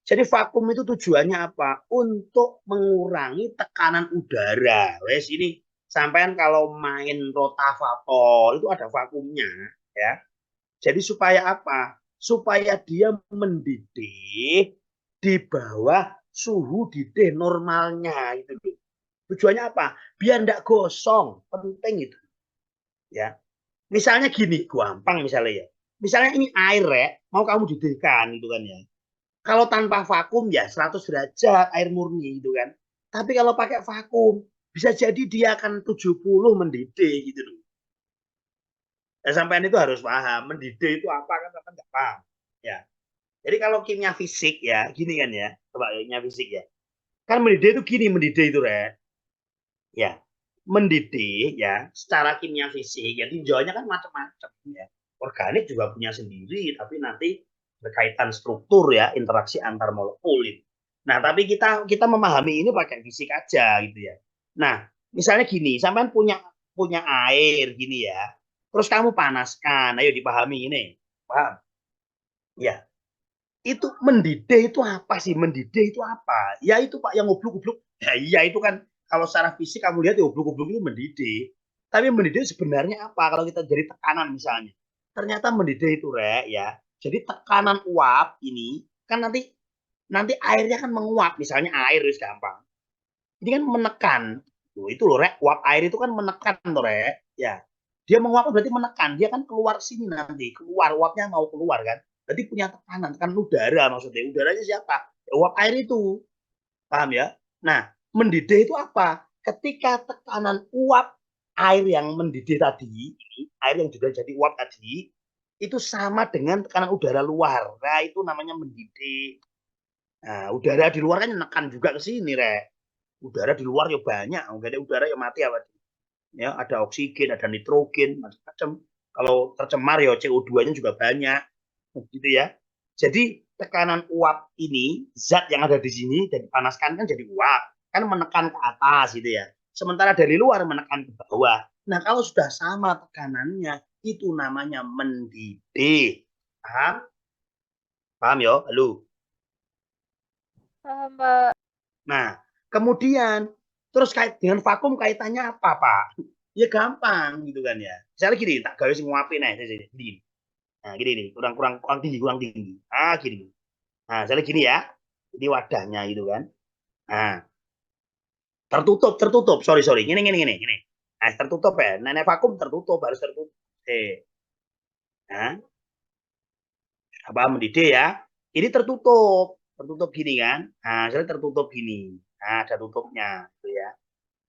Speaker 1: Jadi vakum itu tujuannya apa? Untuk mengurangi tekanan udara. Wes ini sampean kalau main rotavator itu ada vakumnya, ya. Jadi supaya apa? Supaya dia mendidih di bawah suhu didih normalnya itu. Tujuannya apa? Biar enggak gosong, penting itu. Ya. Misalnya gini, gampang misalnya ya. Misalnya ini air ya, mau kamu didihkan gitu kan ya. Kalau tanpa vakum ya 100 derajat air murni gitu kan. Tapi kalau pakai vakum bisa jadi dia akan 70 mendidih gitu loh. Ya, sampean itu harus paham mendidih itu apa kan sampean nggak paham. Ya. Jadi kalau kimia fisik ya gini kan ya, coba kimia fisik ya. Kan mendidih itu gini mendidih itu Re. Ya. Mendidih ya secara kimia fisik ya tinjauannya kan macam-macam ya. Organik juga punya sendiri tapi nanti berkaitan struktur ya interaksi antar molekul. Nah, tapi kita memahami ini pakai fisik aja gitu ya. Nah, misalnya gini, sampean punya punya air gini ya. Terus kamu panaskan, ayo dipahami ini. Paham? Ya. Itu mendidih itu apa sih? Mendidih itu apa? Ya itu Pak yang ngubluk-ngubluk. Ya iya itu kan kalau secara fisik kamu lihat ya ngubluk-ngubluk itu mendidih. Tapi mendidih sebenarnya apa? Kalau kita jadi tekanan misalnya. Ternyata mendidih itu Rek ya. Jadi tekanan uap ini kan nanti nanti airnya kan menguap. Misalnya air wis gampang. Ini kan menekan. Tuh, itu loh Rek, uap air itu kan menekan tuh Rek. Ya. Dia menguap berarti menekan. Dia kan keluar sini nanti, keluar uapnya mau keluar kan. Berarti punya tekanan, tekanan udara maksudnya. Udaranya siapa? Ya, uap air itu. Paham ya? Nah, mendidih itu apa? Ketika tekanan uap air yang mendidih tadi, air yang juga jadi uap tadi, itu sama dengan tekanan udara luar. Nah, itu namanya mendidih. Nah, udara di luar kan menekan juga ke sini, Rek. Udara di luar ya banyak, nggak ada udara ya mati apa? Ya, ada oksigen, ada nitrogen, macam-macam. Kalau tercemar ya CO2-nya juga banyak, gitu ya. Jadi tekanan uap ini, zat yang ada di sini dan dipanaskan kan jadi uap, kan menekan ke atas gitu ya. Sementara dari luar menekan ke bawah. Nah, kalau sudah sama tekanannya, itu namanya mendidih. Paham? Paham ya? Halo.
Speaker 3: Paham, Pak.
Speaker 1: Nah, kemudian terus kait dengan vakum kaitannya apa, Pak? Ya gampang gitu kan ya. Misalnya gini, tak gawe sing nguapin nih, gini. Nah, gini nih, kurang kurang kurang tinggi, kurang tinggi. Ah, gini. Nah, misalnya gini ya. Ini wadahnya gitu kan. Nah, tertutup, tertutup. Sorry, sorry. Gini. Nah, tertutup ya. Nenek vakum tertutup, harus tertutup. Nah, apa mendidih ya? Ini tertutup, tertutup gini kan? Nah, misalnya tertutup gini. Nah, ada tutupnya, gitu ya.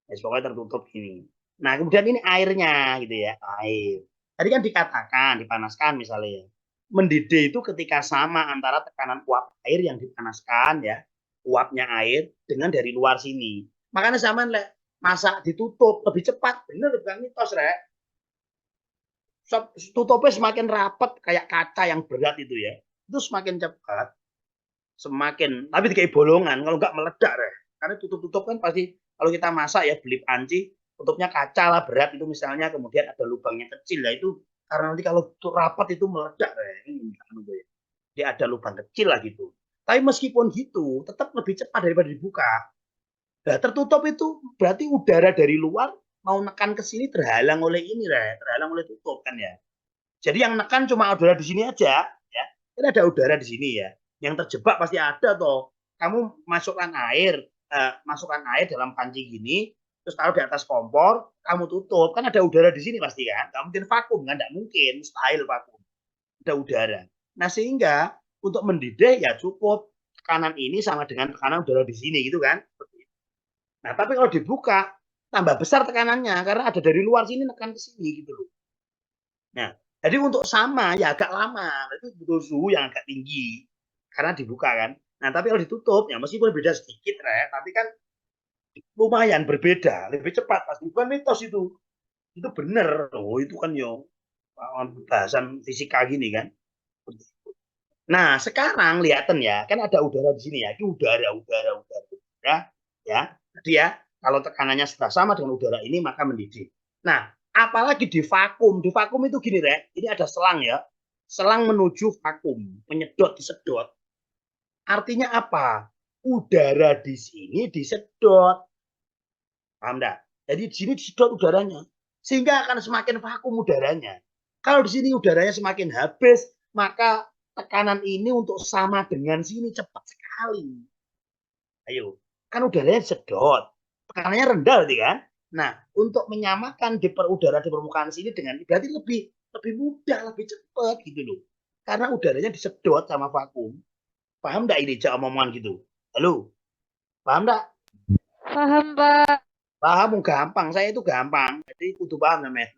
Speaker 1: Ya, pokoknya tertutup gini. Nah, kemudian ini airnya gitu ya, air. Tadi kan dikatakan dipanaskan misalnya ya. Mendidih itu ketika sama antara tekanan uap air yang dipanaskan ya, uapnya air dengan dari luar sini. Makanya zaman lek masak ditutup lebih cepat, bener bukan mitos rek. Tutupnya semakin rapat kayak kaca yang berat itu ya, itu semakin cepat, semakin tapi kayak bolongan kalau nggak meledak rek. Karena tutup-tutup kan pasti kalau kita masak ya beli panci tutupnya kaca lah berat itu misalnya kemudian ada lubangnya kecil lah itu karena nanti kalau rapat itu meledak ini ya. Dia ada lubang kecil lah gitu. Tapi meskipun gitu tetap lebih cepat daripada dibuka. Nah, tertutup itu berarti udara dari luar mau nekan ke sini terhalang oleh ini terhalang oleh tutup kan ya. Jadi yang nekan cuma udara di sini aja ya. Kan ada udara di sini ya. Yang terjebak pasti ada toh. Kamu masukkan air dalam panci gini, terus taruh di atas kompor, kamu tutup, kan ada udara di sini pasti kan. Nggak mungkin vakum kan, nggak mungkin, mustahil vakum. Ada udara. Nah sehingga untuk mendidih ya cukup tekanan ini sama dengan tekanan udara di sini gitu kan. Nah tapi kalau dibuka tambah besar tekanannya karena ada dari luar sini nekan ke sini gitu loh. Nah jadi untuk sama ya agak lama, itu butuh suhu yang agak tinggi karena dibuka kan. Nah tapi kalau ditutup ya meskipun beda sedikit tapi kan lumayan berbeda, lebih cepat pasti bukan mitos itu. Itu bener. Oh, itu kan yo bahasan fisika gini kan. Nah, sekarang lihatin ya, kan ada udara di sini ya. Ini udara. Ya. Jadi ya, kalau tekanannya sudah sama dengan udara ini, maka mendidih. Nah, apalagi di vakum. Di vakum itu gini, Rek. Ini ada selang ya. Selang menuju vakum. Menyedot, disedot. Artinya apa? Udara di sini disedot. Paham enggak? Jadi di sini disedot udaranya. Sehingga akan semakin vakum udaranya. Kalau di sini udaranya semakin habis, maka tekanan ini untuk sama dengan sini cepat sekali. Ayo, kan udaranya disedot. Tekanannya rendah berarti kan? Nah, untuk menyamakan di udara di permukaan sini dengan berarti lebih mudah, lebih cepat gitu loh. Karena udaranya disedot sama vakum. Paham enggak ini cak omongan gitu? Halo? Paham enggak?
Speaker 3: Paham, Pak.
Speaker 1: Paham gampang, saya itu gampang. Jadi kudu paham namanya.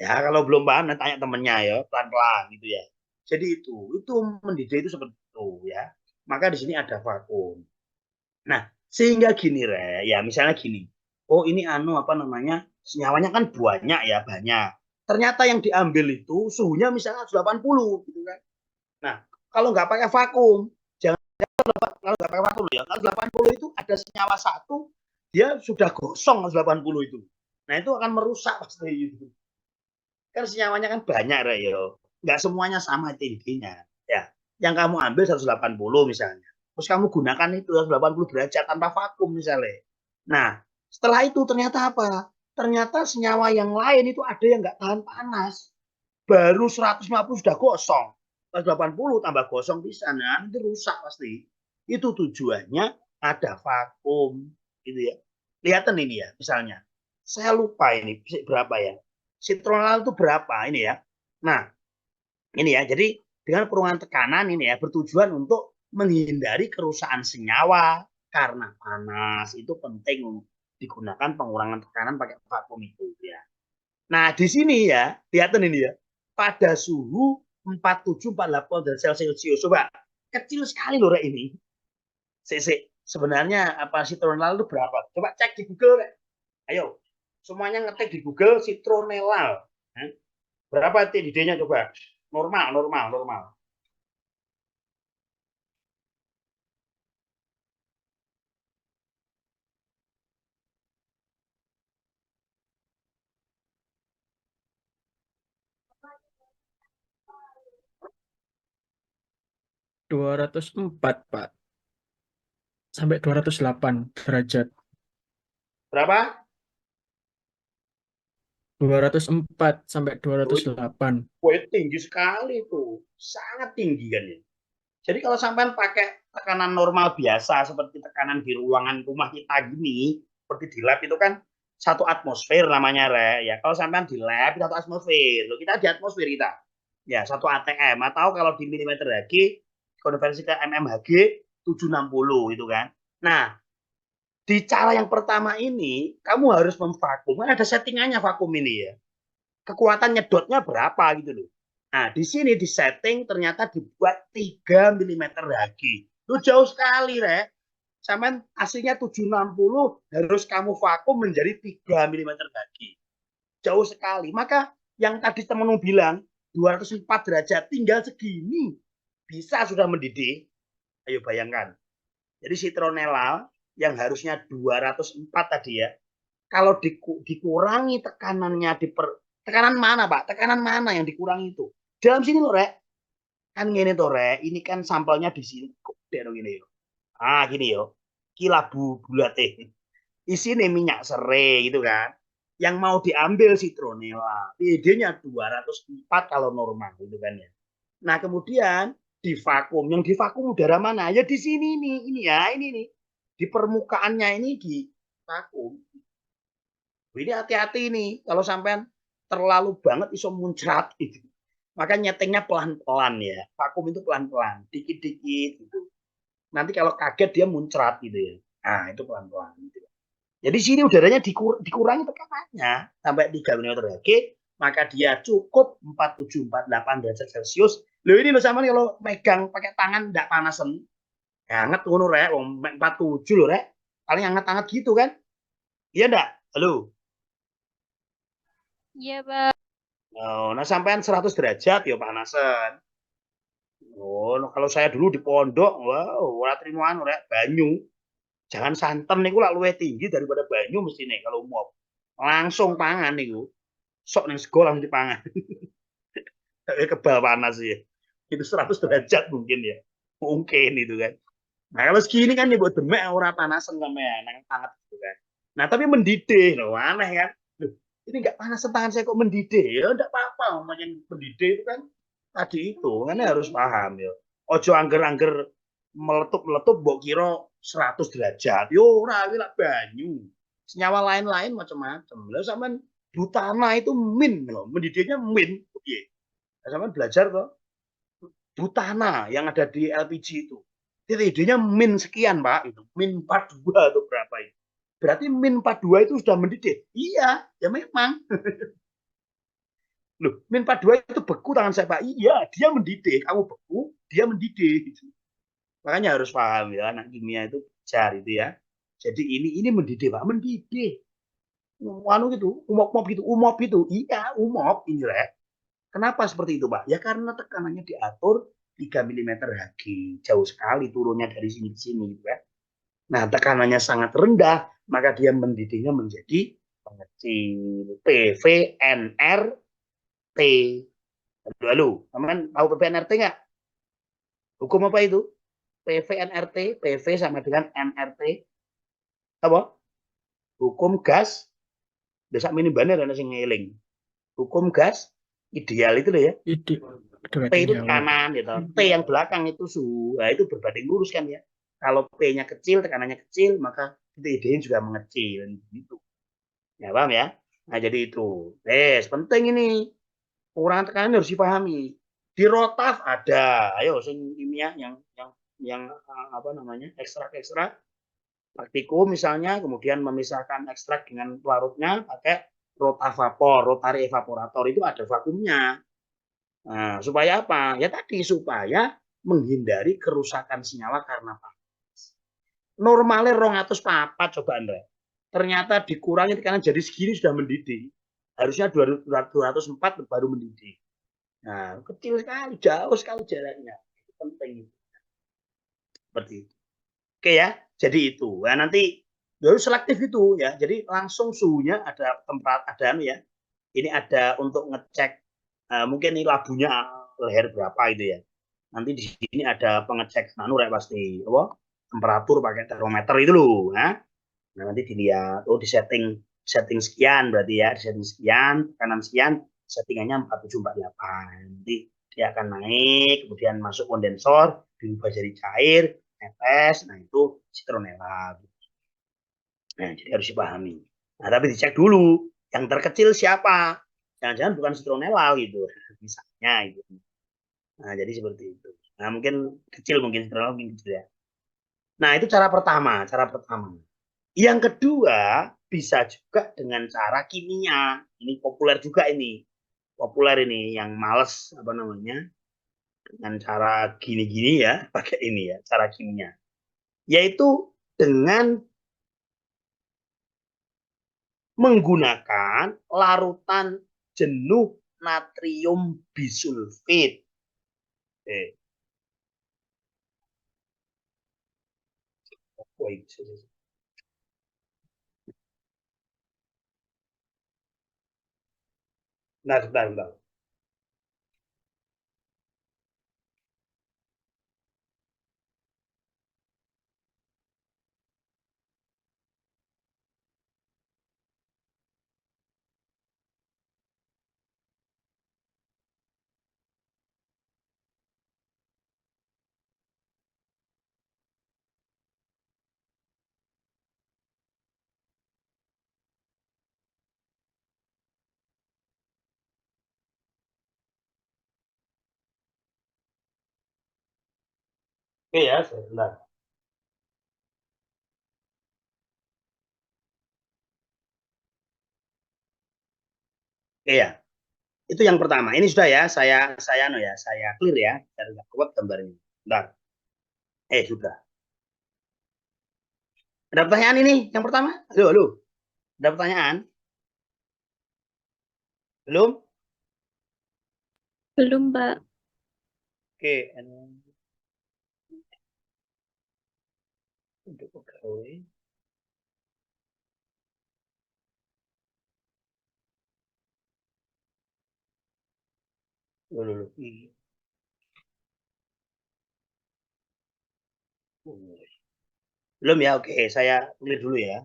Speaker 1: Ya, kalau belum paham nanti tanya temennya ya, pelan-pelan gitu ya. Jadi itu mendidih itu seperti itu ya. Maka di sini ada vakum. Nah, sehingga gini Re, ya misalnya gini. Oh, ini apa namanya? Senyawanya kan banyak ya, banyak. Ternyata yang diambil itu suhunya misalnya 80 gitu kan. Nah, kalau nggak pakai vakum, jangan kalau nggak pakai vakum ya, kalau 80 itu ada senyawa satu, dia sudah gosong 80 itu. Nah, itu akan merusak pasti itu. Kan senyawanya kan banyak, Rayo. Nggak semuanya sama tingginya. Ya, yang kamu ambil 180 misalnya. Terus kamu gunakan itu 180 derajat tanpa vakum misalnya. Nah, setelah itu ternyata apa? Ternyata senyawa yang lain itu ada yang nggak tahan panas. Baru 150 sudah gosong. 180 tambah gosong bisa, nah itu rusak pasti. Itu tujuannya ada vakum, gitu ya. Lihatan ini ya, misalnya. Saya lupa ini berapa ya. Citronal itu berapa ini ya. Nah, ini ya. Jadi dengan perubahan tekanan ini ya bertujuan untuk menghindari kerusakan senyawa karena panas itu penting digunakan pengurangan tekanan pakai vakum itu ya. Nah, di sini ya, lihatan ini ya. Pada suhu 47-48 derajat Celcius. Coba, kecil sekali loh ini. Sebenarnya apa citronellal itu berapa? Coba cek di Google. Rek. Ayo, semuanya ngetik di Google citronellal. Berapa TDD-nya coba? Normal.
Speaker 2: 204, Pak. Sampai 208 derajat.
Speaker 1: Berapa?
Speaker 2: 204 sampai
Speaker 1: Oh, itu
Speaker 2: 208.
Speaker 1: tinggi sekali tuh. Sangat tinggi kan ya. Jadi kalau sampai pakai tekanan normal biasa seperti tekanan di ruangan rumah kita gini, seperti di lab itu kan 1 atmosfer namanya Re. Ya, kalau sampai di lab 1 atmosfer. Loh, kita di atmosfer kita. Ya, 1 atm atau kalau di milimeter Hg konversi ke mmHg 760 itu kan. Nah, di cara yang pertama ini kamu harus memvakum. Kan ada settingannya vakum ini ya. Kekuatan nyedotnya berapa gitu loh. Nah, di sini di setting ternyata dibuat 3 mm Hg. Itu jauh sekali, Rek. Sampai aslinya 760 harus kamu vakum menjadi 3 mm Hg. Jauh sekali. Maka yang tadi temenmu bilang 204 derajat tinggal segini bisa sudah mendidih. Ayo bayangkan. Jadi citronellal yang harusnya 204 tadi ya. Kalau dikurangi tekanannya tekanan mana, Pak? Tekanan mana yang dikurangi itu? Dalam sini loh, Rek. Kan gini tuh, Rek. Ini kan sampelnya di sini. Kok gini yo. Ah, gini yo. Kilabu bulat Isinya minyak serai gitu kan. Yang mau diambil citronella. PD-nya 204 kalau normal gitu kan ya. Nah, kemudian di vakum. Yang di vakum udara mana? Ya di sini nih. Ini ya, ini nih. Di permukaannya ini di vakum. Ini hati-hati nih kalau sampean terlalu banget iso muncrat gitu. Maka nyetingnya pelan-pelan ya. Vakum itu pelan-pelan, dikit-dikit gitu. Nanti kalau kaget dia muncrat gitu ya. Nah, itu pelan-pelan gitu. Jadi sini udaranya dikurangi tekanannya sampai 3 mm Hg, maka dia cukup 47-48 derajat Celcius. Loh ini loh sama nih kalau megang pakai tangan enggak panasan. Hangat ngono rek, 47 loh rek. Paling hangat-hangat gitu kan? Iya enggak? Halo.
Speaker 3: Iya, Pak.
Speaker 1: Oh, nah sampean 100 derajat ya panasan. Oh, nah, kalau saya dulu di pondok, wow, ora trimoan ora banyu. Jangan santen niku lak luwih tinggi daripada banyu mestine kalau mau. Langsung pangan niku. Sok ning sego langsung dipangan. Kebal panas ya. Itu 100 derajat mungkin ya. Mungkin itu kan. Nah, kalau segini kan ya buat demek ora panasan sampean, nang hangat gitu kan. Nah, tapi mendidih loh, aneh kan. Loh, ini enggak panas tangan saya kok mendidih. Ya enggak apa-apa, namanya mendidih itu kan tadi itu, kan harus paham ya. Ojo angger-angger meletup-meletup mbok kira 100 derajat. Yo ora iki lak banyu. Senyawa lain-lain macam-macam. Lah sampean butana itu min loh, mendidihnya min. Piye? Sampean belajar kok butana yang ada di LPG itu. TTD-nya min sekian, Pak. Itu min 42 atau berapa itu. Berarti min 42 itu sudah mendidih. Iya, ya memang. Loh, min 42 itu beku tangan saya, Pak. Iya, dia mendidih. Kamu beku, dia mendidih. Gitu. Makanya harus paham ya, anak kimia itu belajar itu ya. Jadi ini mendidih, Pak. Mendidih. Anu gitu, umop-umop gitu, umop itu. Iya, umop ini, Rek. Kenapa seperti itu, Pak? Ya karena tekanannya diatur 3 mm Hg. Jauh sekali turunnya dari sini ke sini gitu ya. Nah, tekanannya sangat rendah, maka dia mendidihnya menjadi pengecil. PVNRT. Halo, teman tahu PVNRT nggak? Hukum apa itu? PVNRT, PV sama dengan NRT. Apa? Hukum gas. Desa mini banner dan sing ngeling. Hukum gas ideal itu loh ya.
Speaker 2: Ide.
Speaker 1: P
Speaker 2: Deketin
Speaker 1: itu
Speaker 2: jauh.
Speaker 1: tekanan gitu. T yang belakang itu suhu. Nah, itu berbanding lurus kan ya. Kalau P-nya kecil, tekanannya kecil, maka ide-idenya juga mengecil gitu. Ya, paham ya? Nah, jadi itu. Penting ini. Pengurangan tekanan harus dipahami. Di rotaf ada. Ayo sing kimia yang apa namanya? Ekstrak-ekstrak praktikum misalnya, kemudian memisahkan ekstrak dengan larutnya pakai rotavapor, rotary evaporator itu ada vakumnya. Nah, supaya apa? Ya tadi supaya menghindari kerusakan senyawa karena panas. Normalnya 204 coba Andre. Ternyata dikurangi karena jadi segini sudah mendidih. Harusnya 204 baru mendidih. Nah, kecil sekali, jauh sekali jaraknya. Itu penting. Seperti itu. Oke ya, jadi itu. Nah, nanti baru selektif itu ya. Jadi langsung suhunya ada tempat ada ya. Ini ada untuk ngecek mungkin ini labunya leher berapa itu ya. Nanti di sini ada pengecek nanu rek pasti apa temperatur pakai termometer itu loh nah, nanti dilihat di setting sekian berarti ya di setting sekian tekanan sekian settingannya 4748 nanti dia akan naik kemudian masuk kondensor diubah jadi cair netes nah itu citronella nah jadi harus dipahami nah tapi dicek dulu yang terkecil siapa jangan-jangan bukan citronella gitu misalnya itu nah jadi seperti itu nah mungkin kecil mungkin citronella mungkin kecil ya nah itu cara pertama yang kedua bisa juga dengan cara kimia ini populer juga ini populer ini yang males apa namanya dengan cara gini-gini ya pakai ini ya cara kimia yaitu dengan menggunakan larutan jenuh natrium bisulfit. Nah, sebentar. Oke ya, sebentar. Oke ya. Itu yang pertama. Ini sudah ya, saya no ya, saya clear ya, biar nggak kuat gambarnya. Bentar. Sudah. Ada pertanyaan ini yang pertama? Halo, halo. Ada pertanyaan? Belum?
Speaker 4: Belum, Pak.
Speaker 1: Oke. Untuk pegawai. Loh. Belum ya? Oke, saya tulis dulu ya.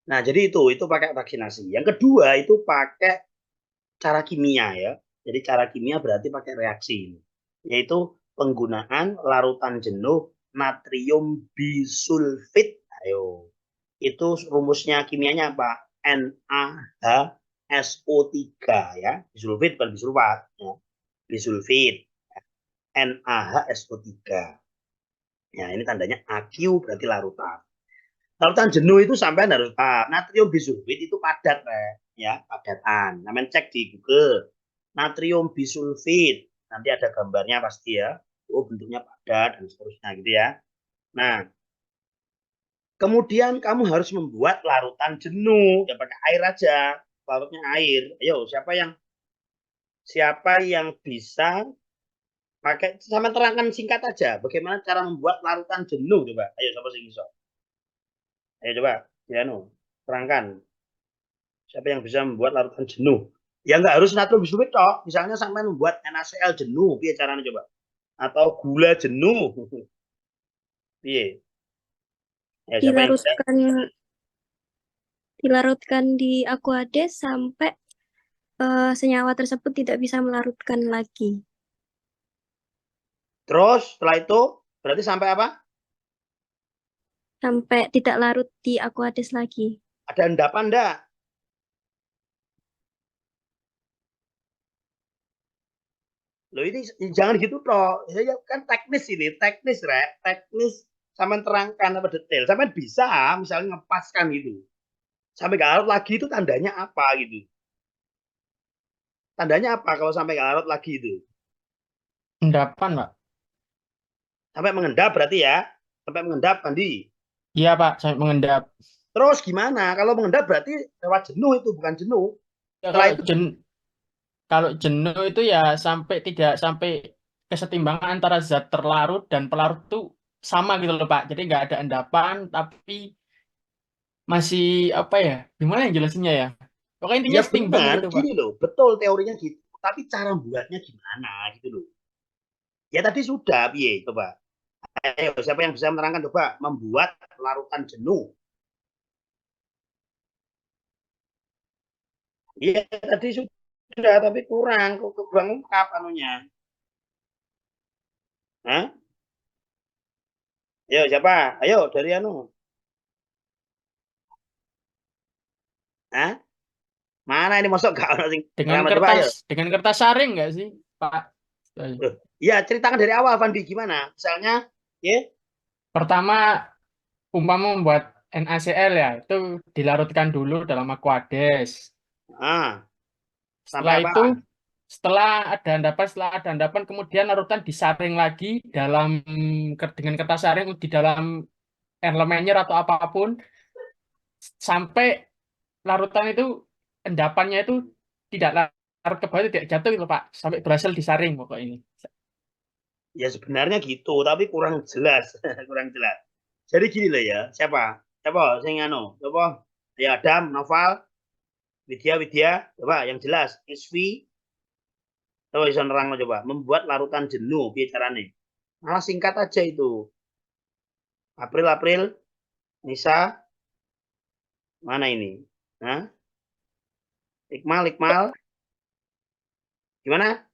Speaker 1: Nah, jadi itu pakai vaksinasi. Yang kedua itu pakai cara kimia ya. Jadi cara kimia berarti pakai reaksi ini. Yaitu penggunaan larutan jenuh natrium bisulfit. Ayo. Itu rumusnya kimianya apa? NaHSO3 ya. Bisulfit bukan bisulfat ya. Bisulfit. NaHSO3. Ya, ini tandanya AQ berarti larutan. Larutan jenuh itu sampai harus natrium bisulfit itu padat ya, padatan. Namanya cek di Google. Natrium bisulfit. Nanti ada gambarnya pasti ya. Oh, bentuknya padat dan seterusnya gitu ya. Nah, kemudian kamu harus membuat larutan jenuh. Ya pakai air aja. Larutnya air. Ayo, siapa yang bisa pakai sama terangkan singkat aja. Bagaimana cara membuat larutan jenuh coba. Ayo, siapa sih bisa? Ayo coba, Diano, terangkan. Siapa yang bisa membuat larutan jenuh? Ya nggak harus natrium bisulfit toh. Misalnya sampai membuat NaCl jenuh, piye caranya coba? Atau gula jenuh. Piye? Ya, siapa yang bisa?
Speaker 4: Dilarutkan di Aquades sampai senyawa tersebut tidak bisa melarutkan lagi.
Speaker 1: Terus setelah itu berarti sampai apa?
Speaker 4: Sampai tidak larut di Aquades lagi.
Speaker 1: Ada endapan enggak? Loh ini jangan gitu toh. Ya kan teknis ini, teknis sampai terangkan apa detail. Sampai bisa misalnya ngepaskan gitu. Sampai gak larut lagi itu tandanya apa gitu. Tandanya apa kalau sampai gak larut lagi itu?
Speaker 2: Endapan, Pak.
Speaker 1: Sampai mengendap berarti ya. Sampai mengendap, Andi.
Speaker 2: Iya, Pak, sampai mengendap.
Speaker 1: Terus gimana? Kalau mengendap berarti lewat jenuh itu, bukan jenuh.
Speaker 2: Ya,
Speaker 1: Setelah itu
Speaker 2: kalau jenuh itu ya tidak sampai kesetimbangan antara zat terlarut dan pelarut itu sama gitu loh, Pak. Jadi nggak ada endapan, tapi masih apa ya? Gimana yang jelasinnya ya? Pokoknya intinya
Speaker 1: ya
Speaker 2: setimbang
Speaker 1: benar,
Speaker 2: gitu, Pak.
Speaker 1: gini loh. Betul teorinya gitu. Tapi cara buatnya gimana gitu loh. Ya tadi sudah, piye coba. Ayo, siapa yang bisa menerangkan coba membuat larutan jenuh. Iya, tadi sudah, tapi kurang lengkap anunya. Hah? Ayo, siapa? Ayo, dari anu. Hah? Mana ini masuk gak ono sing coba ayo.
Speaker 2: Dengan kertas saring nggak sih, Pak?
Speaker 1: Iya, ceritakan dari awal, Fandi, gimana? Misalnya, ya.
Speaker 2: Pertama, umpama membuat NaCl ya, itu dilarutkan dulu dalam Aquades.
Speaker 1: Sampai
Speaker 2: Setelah
Speaker 1: apa?
Speaker 2: itu, setelah ada endapan, kemudian larutan disaring lagi dengan kertas saring di dalam elemennya atau apapun, sampai larutan itu endapannya itu tidak larut ke bawah, tidak jatuh gitu, Pak, sampai berhasil disaring pokok ini.
Speaker 1: Ya sebenarnya gitu, tapi kurang jelas, kurang jelas. Jadi gini loh ya, siapa sing anu, coba ya Adam, Noval, Widya, coba yang jelas, Isvi, coba bisa nerang coba, membuat larutan jenuh, piye carane? Malah singkat aja itu. April, Nisa, mana ini? Hah? Ikmal, gimana?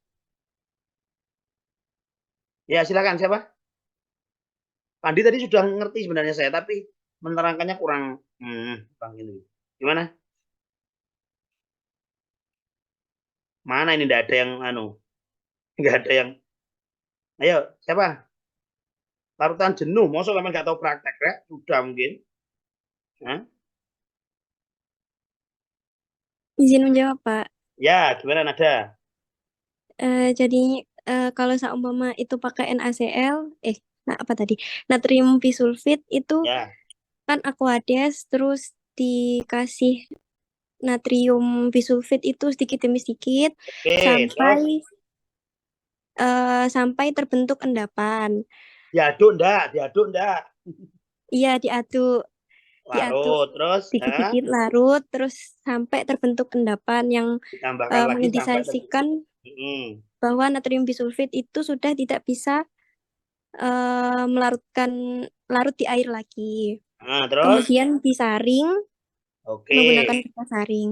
Speaker 1: Ya silakan siapa? Pandi tadi sudah ngerti sebenarnya saya, tapi menerangkannya kurang ini. Gimana? Mana ini tidak ada yang anu, nggak ada yang. Ayo, siapa? Larutan jenuh, masa memang nggak tahu praktek ya? Sudah mungkin. Hah?
Speaker 4: Izin menjawab, Pak.
Speaker 1: Ya, gimana Nada?
Speaker 4: Jadi kalau seumpama itu pakai NaCl, apa tadi? Natrium bisulfit itu
Speaker 1: Ya.
Speaker 4: kan Aquades terus dikasih natrium bisulfit itu sedikit demi sedikit
Speaker 1: Oke, terus
Speaker 4: sampai sampai terbentuk endapan.
Speaker 1: diaduk enggak?
Speaker 4: Iya, diaduk
Speaker 1: Larut, terus
Speaker 4: dikit-dikit larut terus sampai terbentuk endapan yang
Speaker 1: ditambahkan lagi sampai
Speaker 4: mengindikasikan
Speaker 1: Hmm.
Speaker 4: bahwa natrium bisulfit itu sudah tidak bisa larut di air lagi.
Speaker 1: Nah, terus
Speaker 4: Kemudian disaring
Speaker 1: oke.
Speaker 4: menggunakan kipas saring.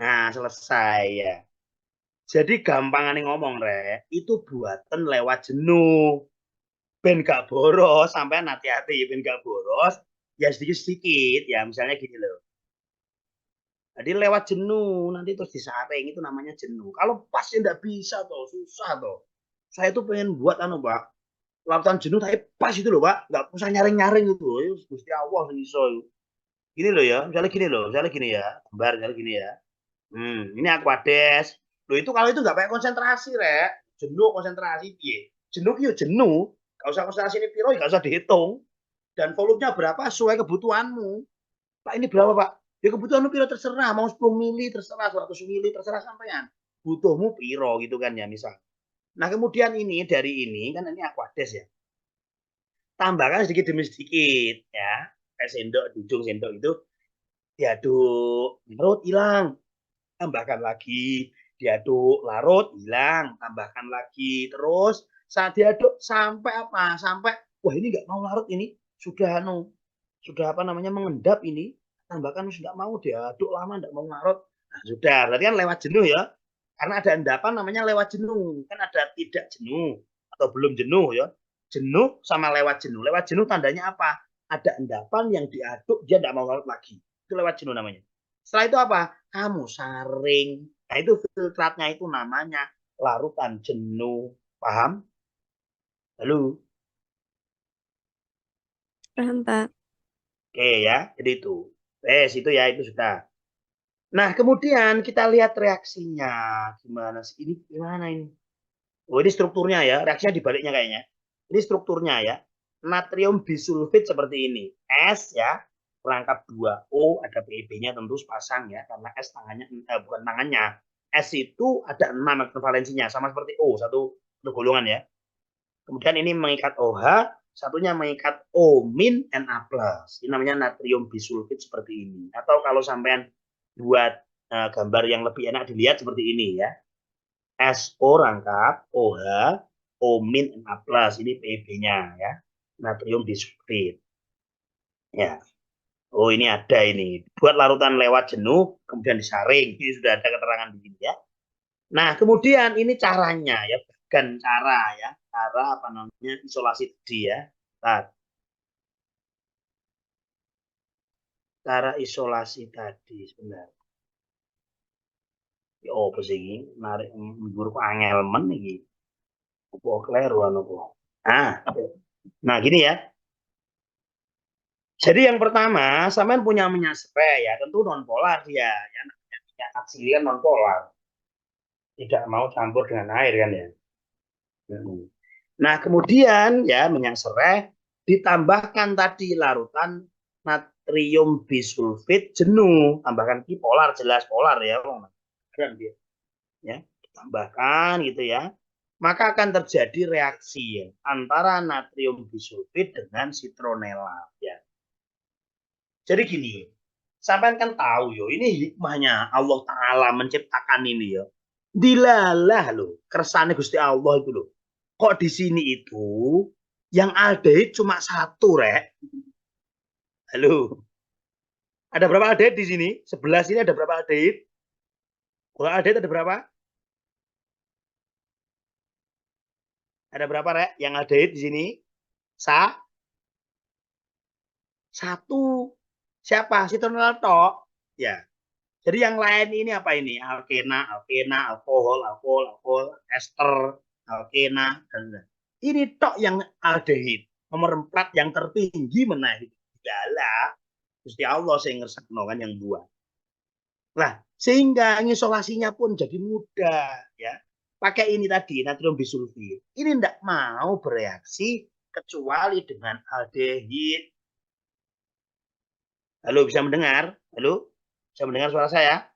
Speaker 1: Nah, selesai ya. Jadi gampang ngomong, Rek, itu buatan lewat jenuh. Ben gak boros, sampai hati-hati ben gak boros, ya sedikit-sedikit ya, misalnya gini loh. Jadi lewat jenuh, nanti terus disaring, itu namanya jenuh. Kalau pasnya nggak bisa toh, susah toh. Saya tuh pengen buat Pak, lautan jenuh tapi pas itu loh Pak, nggak usah nyaring-nyaring itu loh. Gusti Allah iso. Gini loh ya, misalnya gini ya, gambar misalnya gini ya. Ini Aquades. Loh itu kalau itu nggak pakai konsentrasi, Rek. Jenuh konsentrasi piye? Jenuh itu jenuh, nggak usah konsentrasi ini piro, nggak usah dihitung. Dan volumenya berapa sesuai kebutuhanmu. Pak ini berapa Pak? Ya kebutuhanmu piro terserah, mau 10 mili terserah, 100 mili terserah sampean. Butuhmu piro gitu kan ya misal. Nah kemudian ini dari ini kan ini Aquades ya. Tambahkan sedikit demi sedikit ya. Kayak sendok, ujung sendok itu diaduk, larut hilang. Tambahkan lagi, diaduk, larut hilang, tambahkan lagi. Terus saat diaduk sampai apa? Sampai wah ini nggak mau larut ini sudah apa namanya mengendap ini. Tambahkan sudah mau diaduk lama nggak mau larut. Nah, sudah, berarti kan lewat jenuh ya. Karena ada endapan namanya lewat jenuh. Kan ada tidak jenuh atau belum jenuh ya. Jenuh sama lewat jenuh. Lewat jenuh tandanya apa? Ada endapan yang diaduk dia nggak mau larut lagi. Itu lewat jenuh namanya. Setelah itu apa? Kamu saring. Nah itu filtratnya itu namanya larutan jenuh. Paham? Halo?
Speaker 4: Paham, Pak?
Speaker 1: Oke ya, jadi itu. Itu ya, itu sudah. Nah, kemudian kita lihat reaksinya. Gimana sih? Ini gimana ini? Oh, ini strukturnya ya. Reaksinya dibaliknya kayaknya. Ini strukturnya ya. Natrium bisulfit seperti ini. S ya. Perangkap 2O. Ada PEB-nya tentu sepasang ya. Karena S tangannya, bukan tangannya. S itu ada 6 elektron valensinya. Sama seperti O. Satu golongan ya. Kemudian ini mengikat OH. Satunya mengikat O- Na+. Ini namanya natrium bisulfit seperti ini. Atau kalau sampean buat gambar yang lebih enak dilihat seperti ini ya. SO rangkap, OH, O- Na+. Ini PEB-nya ya. Natrium bisulfit. Ya. Oh ini ada ini. Buat larutan lewat jenuh, kemudian disaring. Ini sudah ada keterangan di sini ya. Nah kemudian ini caranya ya. Bukan cara ya. Cara apa namanya isolasi tadi ya. Nah, cara isolasi tadi sebenarnya. Ya apa sih ini? Narik guru angel men iki. Apa kleru apa? Nah gini ya. Jadi yang pertama, sampean punya minyak spray ya, tentu non polar dia ya. Minyak aksilian non polar. Tidak mau campur dengan air kan ya. Nah, kemudian ya minyak serai ditambahkan tadi larutan natrium bisulfit jenuh, tambahkan polar jelas polar ya. Kan dia. Ya, ditambahkan gitu ya. Maka akan terjadi reaksi ya, antara natrium bisulfit dengan citronella ya. Jadi gini, sampean kan tahu yo, ini hikmahnya Allah Ta'ala menciptakan ini yo. Dilalah loh, kersane Gusti Allah itu loh. Kok di sini itu yang aldehid cuma satu, Rek? Halo. Ada berapa aldehid di sini? Sebelah sini ada berapa aldehid? Kalau aldehid ada berapa? Ada berapa, Rek? Yang aldehid di sini? Satu. Siapa? Citronella tok. Ya. Jadi yang lain ini apa ini? Alkena, alkohol, ester, alkena, dan ini tok yang aldehid. Nomor 4 yang tertinggi menaik. Tidaklah. Gusti Allah saya ngersakno kan yang buat. Nah, sehingga isolasinya pun jadi mudah ya. Pakai ini tadi natrium bisulfit. Ini tidak mau bereaksi kecuali dengan aldehid. Halo, bisa mendengar? Halo? Bisa mendengar suara saya?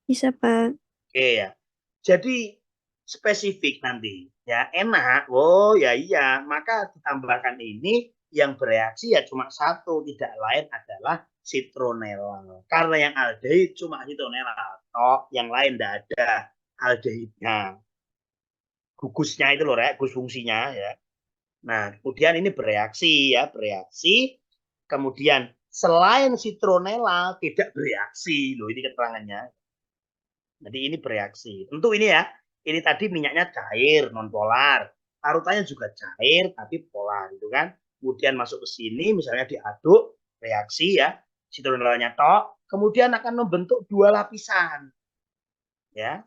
Speaker 4: Bisa, Pak.
Speaker 1: Oke ya. Jadi spesifik nanti ya enak. Oh ya iya, maka ditambahkan ini yang bereaksi ya cuma satu, tidak lain adalah citronella. Karena yang aldehid cuma citronella, toh yang lain tidak ada aldehidnya. Gugusnya itu loh, gugus fungsinya ya. Nah, kemudian ini bereaksi ya, bereaksi. Kemudian selain citronella tidak bereaksi, loh ini keterangannya. Jadi ini bereaksi. Tentu ini ya, ini tadi minyaknya cair, non polar. Parutannya juga cair tapi polar gitu kan. Kemudian masuk ke sini misalnya diaduk, reaksi ya, citronellanya tok, kemudian akan membentuk dua lapisan. Ya.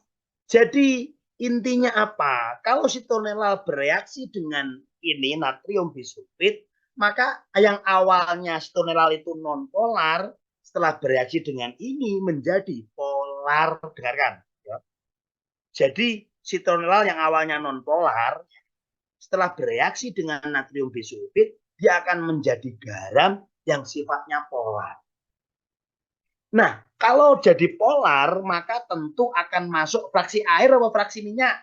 Speaker 1: Jadi intinya apa? Kalau citronella bereaksi dengan ini natrium bisulfit, maka yang awalnya citronella itu non polar setelah bereaksi dengan ini menjadi polar. Dengarkan. Ya. Jadi citronella yang awalnya non polar setelah bereaksi dengan natrium bisulfit dia akan menjadi garam yang sifatnya polar. Nah, kalau jadi polar maka tentu akan masuk fraksi air atau fraksi minyak.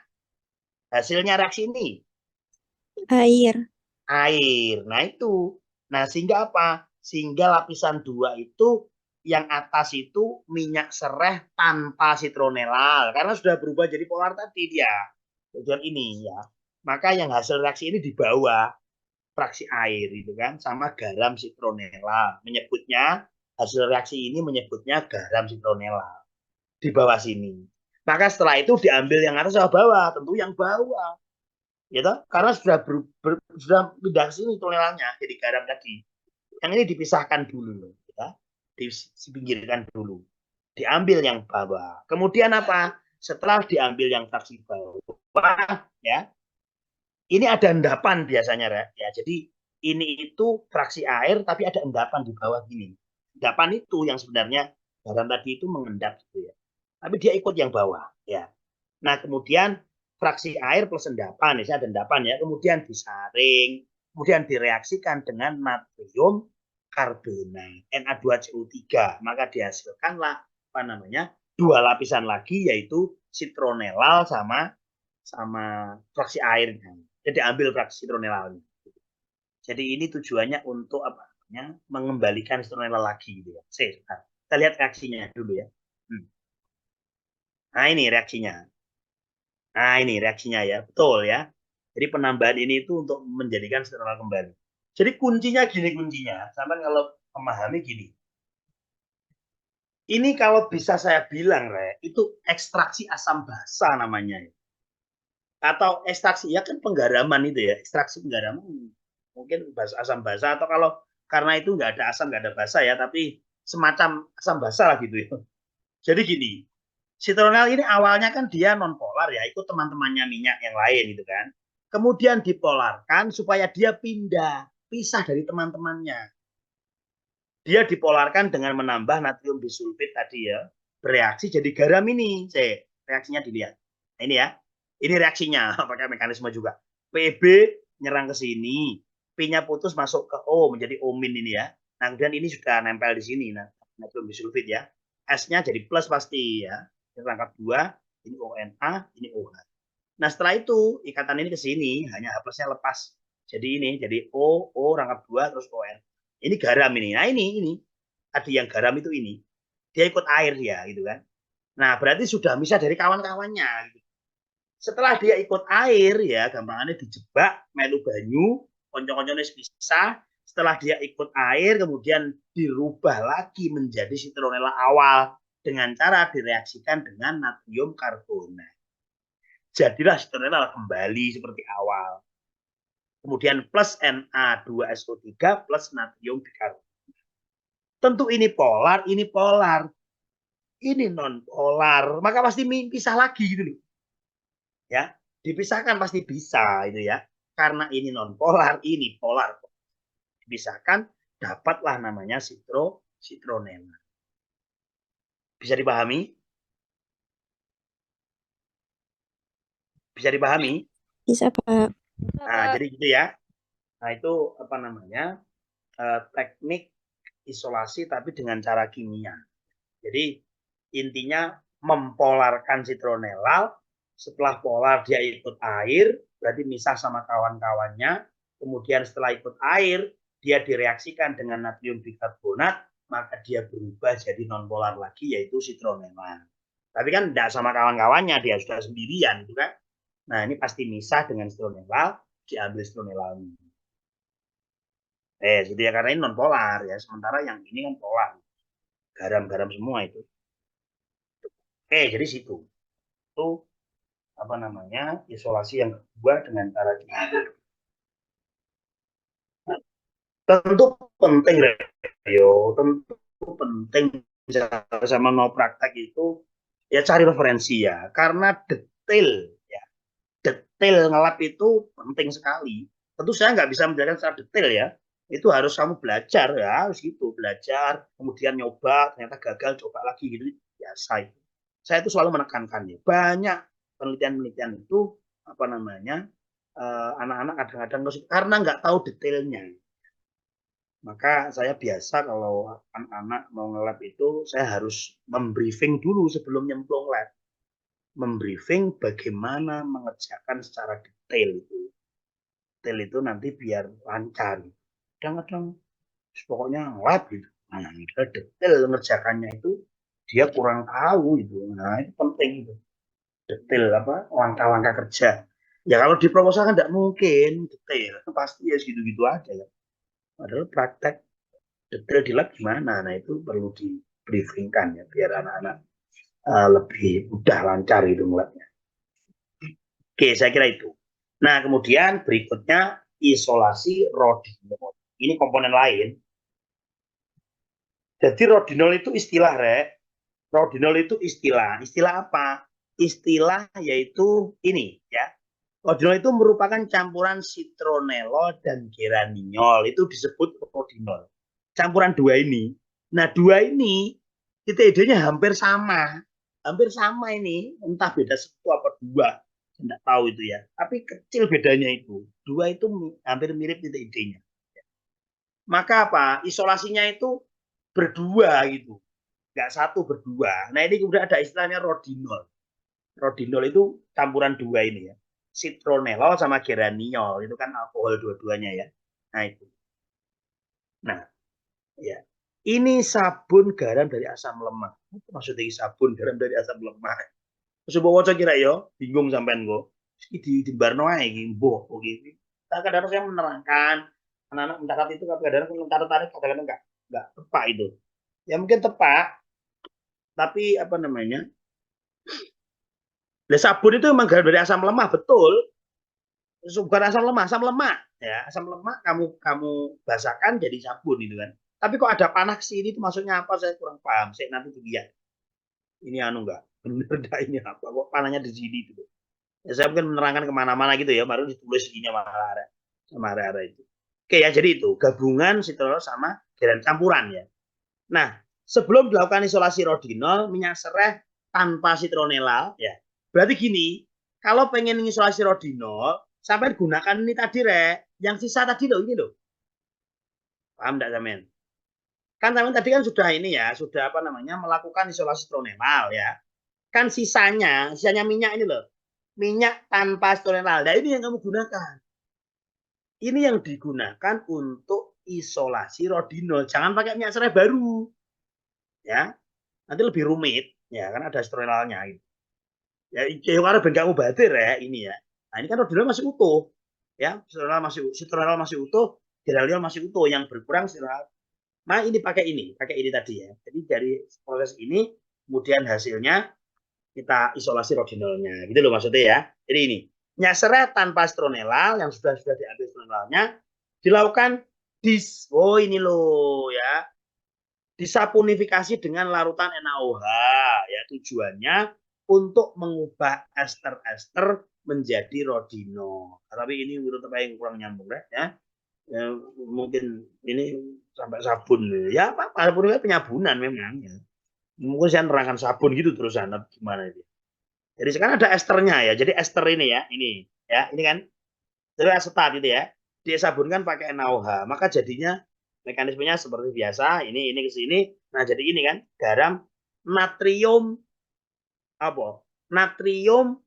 Speaker 1: Hasilnya reaksi ini
Speaker 4: Air.
Speaker 1: air. Nah itu. Nah sehingga apa? Sehingga lapisan 2 itu yang atas itu minyak sereh tanpa citronella karena sudah berubah jadi polar tadi dia. Tujuan ini ya. Maka yang hasil reaksi ini di bawah fraksi air itu kan sama garam citronella. Menyebutnya hasil reaksi ini menyebutnya garam citronella di bawah sini. Maka setelah itu diambil yang atas sama bawah, tentu yang bawah. Ya toh? Karena sudah pindah ke sini citronellanya jadi garam tadi. Yang ini dipisahkan dulu ya. Dipinggirkan dulu. Diambil yang bawah. Kemudian apa? Setelah diambil yang fraksi bawah ya. Ini ada endapan biasanya ya. Jadi ini itu fraksi air tapi ada endapan di bawah gini. Endapan itu yang sebenarnya garam tadi itu mengendap gitu ya. Tapi dia ikut yang bawah ya. Nah, kemudian fraksi air plus endapan, ini ada endapan ya, kemudian disaring, kemudian direaksikan dengan natrium karbonat Na2CO3, maka dihasilkanlah apa namanya? Dua lapisan lagi yaitu citronellal sama fraksi airnya. Jadi ambil fraksi citronellal. Jadi ini tujuannya untuk apa namanya? Mengembalikan citronellal lagi gitu ya. Kita lihat reaksinya dulu ya. Nah, ini reaksinya. Nah, ini reaksinya ya. Betul ya. Jadi penambahan ini itu untuk menjadikan citronellal kembali. Jadi kuncinya gini kuncinya. Sampai kalau memahami gini. Ini kalau bisa saya bilang, itu ekstraksi asam basa namanya. Atau ekstraksi, ya kan penggaraman itu ya. Ekstraksi penggaraman mungkin asam basa. Atau kalau karena itu nggak ada asam, nggak ada basa ya. Tapi semacam asam basa lah gitu ya. Jadi gini, citronellal ini awalnya kan dia non polar ya, ikut teman-temannya minyak yang lain gitu kan. Kemudian dipolarkan supaya dia pisah dari teman-temannya. Dia dipolarkan dengan menambah natrium bisulfit tadi ya, bereaksi jadi garam ini. Reaksinya dilihat. Nah, ini ya. Ini reaksinya pakai mekanisme juga. Pb nyerang ke sini, P-nya putus masuk ke O menjadi omin ini ya. Nah, kemudian ini sudah nempel di sini natrium bisulfit ya. S-nya jadi plus pasti ya. Rangkap 2, ini ONA, ini OH. Nah, setelah itu ikatan ini ke sini, hanya H plusnya lepas. Jadi ini, jadi O rangkap 2 terus ON. Ini garam ini. Nah, ini. Ada yang garam itu ini. Dia ikut air ya, gitu kan. Nah, berarti sudah bisa dari kawan-kawannya. Gitu. Setelah dia ikut air ya, gampangannya dijebak, melu banyu, konco-koncone pisah. Setelah dia ikut air, kemudian dirubah lagi menjadi citronella awal dengan cara direaksikan dengan natrium karbonat. Jadilah citronella kembali seperti awal. Kemudian plus Na2SO3 plus natrium bikarbonat. Tentu ini polar, ini polar. Ini non polar, maka pasti pisah lagi gitu loh. Ya, dipisahkan pasti bisa itu ya. Karena ini non polar, ini polar. Dipisahkan dapatlah namanya citronella. Bisa dipahami? Bisa dipahami?
Speaker 4: Bisa, Pak.
Speaker 1: Nah, jadi gitu ya. Nah, itu apa namanya? Teknik isolasi tapi dengan cara kimia. Jadi intinya mempolarkan citronelal, setelah polar dia ikut air, berarti misah sama kawan-kawannya, kemudian setelah ikut air, dia direaksikan dengan natrium bikarbonat, maka dia berubah jadi nonpolar lagi, yaitu citronelal. Tapi kan tidak sama kawan-kawannya, dia sudah sendirian, gitu kan? Nah, ini pasti misah dengan citronelal, diambil citronelalnya. Jadi ya karena ini nonpolar ya, sementara yang ini kan polar. Garam-garam semua itu. Jadi situ. Itu apa namanya? Isolasi yang kedua dengan cara diambil. Tentu penting yo, tentu penting sama mau praktek itu ya cari referensi ya, karena detail ya, detail ngelap itu penting sekali. Tentu saya nggak bisa menjelaskan secara detail ya, itu harus kamu belajar ya, harus gitu belajar, kemudian nyoba, ternyata gagal, coba lagi gitu, biasa itu. Saya itu selalu menekankan ya, banyak penelitian-penelitian itu apa namanya anak-anak kadang-kadang karena nggak tahu detailnya. Maka saya biasa kalau anak-anak mau nge-lab itu, saya harus membriefing dulu sebelum nyemplung lab. Membriefing bagaimana mengerjakan secara detail itu. Detail itu nanti biar lancar. Kadang-kadang pokoknya lab gitu. Nah, detail mengerjakannya itu dia kurang tahu itu. Nah, itu penting itu. Detail apa langkah-langkah kerja. Ya kalau di proposal kan tidak mungkin detail. Pasti ya segitu-gitu aja ya. Padahal praktek detail di lab gimana? Nah itu perlu di briefingkan ya biar anak-anak lebih mudah lancar gitu ngelabnya. Oke, saya kira itu. Nah kemudian berikutnya isolasi rodinol. Ini komponen lain. Jadi rodinol itu istilah, Rodinol itu istilah. Istilah apa? Istilah yaitu ini ya. Rodinol itu merupakan campuran citronellol dan geraniol. Itu disebut rodinol. Campuran dua ini. Nah, dua ini titik ID-nya hampir sama. Hampir sama ini. Entah beda satu apa dua. Saya tidak tahu itu ya. Tapi kecil bedanya itu. Dua itu hampir mirip titik ID-nya. Maka apa? Isolasinya itu berdua gitu. Nggak satu berdua. Nah, ini kemudian ada istilahnya rodinol. Rodinol itu campuran dua ini ya. Citronellol sama geraniol. Itu kan alkohol dua-duanya ya. Nah, itu. Nah, ya. Ini sabun garam dari asam lemak. Maksudnya sabun garam dari asam lemak. Coba waca kira yo, bingung sampean go. Di barno ae iki, mbuh iki. Kadang-kadang saya menerangkan anak-anak mencatat itu kadang-kadang tertarik, kadang-kadang enggak tepat itu. Ya mungkin tepat, tapi apa namanya? Nah, sabun itu memang garam dari asam lemak, betul. Bukan asam lemak ya. Asam lemak kamu basahkan jadi sabun itu kan. Tapi kok ada panah sini itu maksudnya apa? Saya kurang paham. Saya nanti lihat. Ini anu enggak? Bener enggak ini apa? Kok panahnya di sini itu? Ya, saya mungkin menerangkan kemana-mana gitu ya. Baru ditulis ini sama arah itu. Oke ya, jadi itu gabungan citronellol sama garam campuran ya. Nah, sebelum dilakukan isolasi rodinol, minyak serai tanpa citronellol ya. Berarti gini, kalau pengen isolasi rodinol, sampai gunakan ini tadi yang sisa tadi loh ini loh. Paham enggak sampean? Kan sampean tadi kan sudah ini ya, sudah apa namanya melakukan isolasi citronellol ya. Kan sisanya minyak ini loh. Minyak tanpa citronellol. Nah, ini yang kamu gunakan. Ini yang digunakan untuk isolasi rodinol. Jangan pakai minyak serai baru. Ya. Nanti lebih rumit ya, kan ada citronellolnya gitu. Ya, karena ben kamu batir ya ini ya. Nah, ini kan rodinol masih utuh. Ya, citronellol masih utuh, geraniol masih utuh, yang berkurang citronellol. Nah, ini pakai ini tadi ya. Jadi dari proses ini kemudian hasilnya kita isolasi rodinolnya. Gitu loh maksudnya ya. Jadi ini, minyak serai tanpa citronellol yang sudah diambil citronellolnya dilakukan ini loh ya. Disaponifikasi dengan larutan NaOH ya, tujuannya untuk mengubah ester-ester menjadi rodinol. Tapi ini menurut saya yang kurang nyambung ya. Ya, mungkin ini sampai sabun ya, apa sabun itu penyabunan memang ya. Mungkin saya nerangkan sabun gitu terusan gimana itu. Jadi sekarang ada esternya ya. Jadi ester ini ya, ini kan jadi asetat itu ya. Disabunkan pakai NaOH, maka jadinya mekanismenya seperti biasa, ini ke sini. Nah, jadi ini kan garam natrium apa? Natrium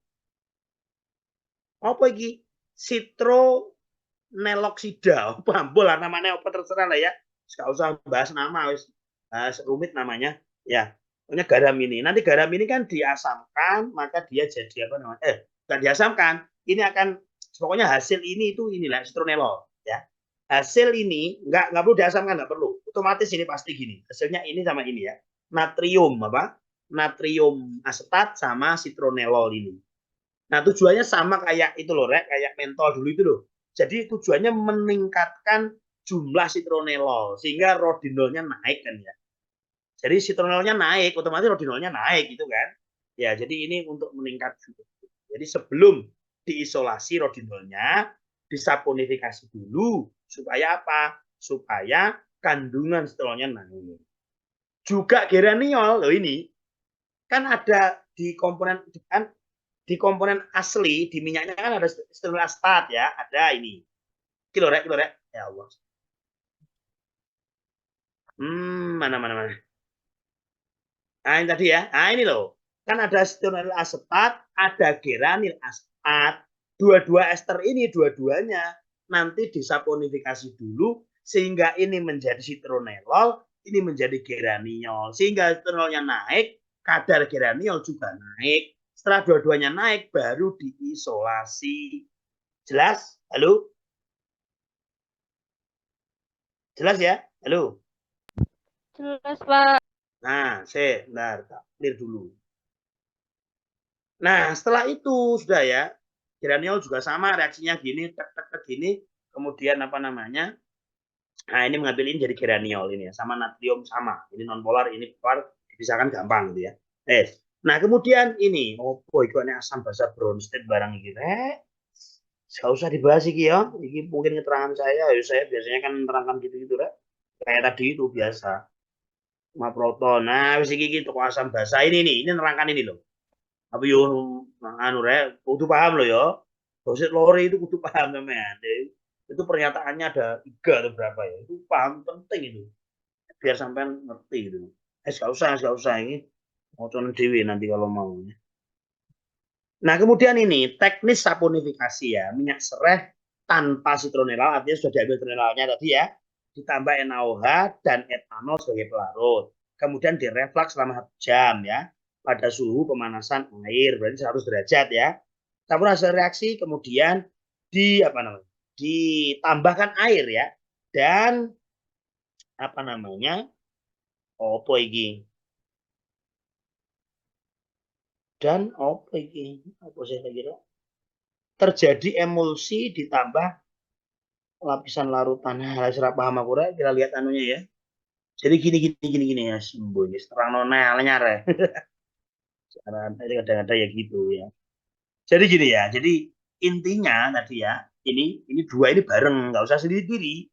Speaker 1: apa iki? Citroneloksida. Apa ambil namanya apa terserah lah ya. Enggak usah bahas nama wis. Bahas rumit namanya. Ya. Pokoknya garam ini. Nanti garam ini kan diasamkan, maka dia jadi apa namanya? Bukan diasamkan. Ini akan pokoknya hasil ini itu inilah citronelol ya. Hasil ini nggak perlu diasamkan, nggak perlu. Otomatis ini pasti gini. Hasilnya ini sama ini ya. Natrium apa? Natrium asetat sama citronelol ini. Nah, tujuannya sama kayak itu loh, Rek, kayak mentol dulu itu loh. Jadi tujuannya meningkatkan jumlah citronelol sehingga rodinolnya naik kan ya. Jadi citronelolnya naik, otomatis rodinolnya naik gitu kan. Ya, jadi ini untuk meningkatkan. Jadi sebelum diisolasi rodinolnya, disaponifikasi dulu supaya apa? Supaya kandungan citronelnya naik. Juga geraniol loh ini kan ada di komponen kan di komponen asli di minyaknya kan ada citronel asetat ya, ada ini. Kilorek. Ya Allah. Mana. Nah, ini tadi ya. Nah, ini loh. Kan ada citronel asetat, ada geranil asetat. Dua-dua ester ini, dua-duanya nanti disaponifikasi dulu sehingga ini menjadi citronelol, ini menjadi geraniol. Sehingga citronelnya naik, kadar geraniol juga naik. Setelah dua-duanya naik, baru diisolasi. Jelas? Halo? Jelas ya? Halo?
Speaker 3: Jelas, Pak.
Speaker 1: Nah, bentar, clear dulu. Nah, setelah itu sudah ya, geraniol juga sama, reaksinya gini, gini, kemudian apa namanya? Nah, ini mengambil ini jadi geraniol ini ya, sama natrium sama. Ini nonpolar, ini polar, dipisahkan gampang gitu ya. Nah, kemudian ini, ini asam basa Bronsted barang ini, gak usah dibahas iki ya. Iki mungkin keterangan saya biasanya kan menerangkan gitu-gitu, Rek. Kayak tadi itu biasa. Sama proton. Nah, wis iki toko asam basa ini nerangkan ini loh. Apa yo anu Rek, kudu paham loh ya. Dosis lori itu kudu paham teman. Itu pernyataannya ada 3 atau berapa ya. Itu paham penting itu. Biar sampean ngerti gitu. Gak usah ini. Mau dewi nanti kalau mau. Nah, kemudian ini teknis saponifikasi ya, minyak serai tanpa citronelal, artinya sudah diambil citronelnya tadi ya, ditambah NaOH dan etanol sebagai pelarut. Kemudian direflux selama 1 jam ya, pada suhu pemanasan air, berarti 100 derajat ya. Campur hasil reaksi, kemudian ditambahkan air ya, dan apa namanya, dan apa saya kira terjadi emulsi ditambah lapisan larutan. Nah, serap paham aku Rek. Kita lihat anunya ya. Jadi gini ya, simbo ini terang nona nyar ya. Kadang-kadang ya gitu ya. Jadi gini ya. Jadi intinya tadi ya, ini dua ini bareng, nggak usah sendiri-sendiri.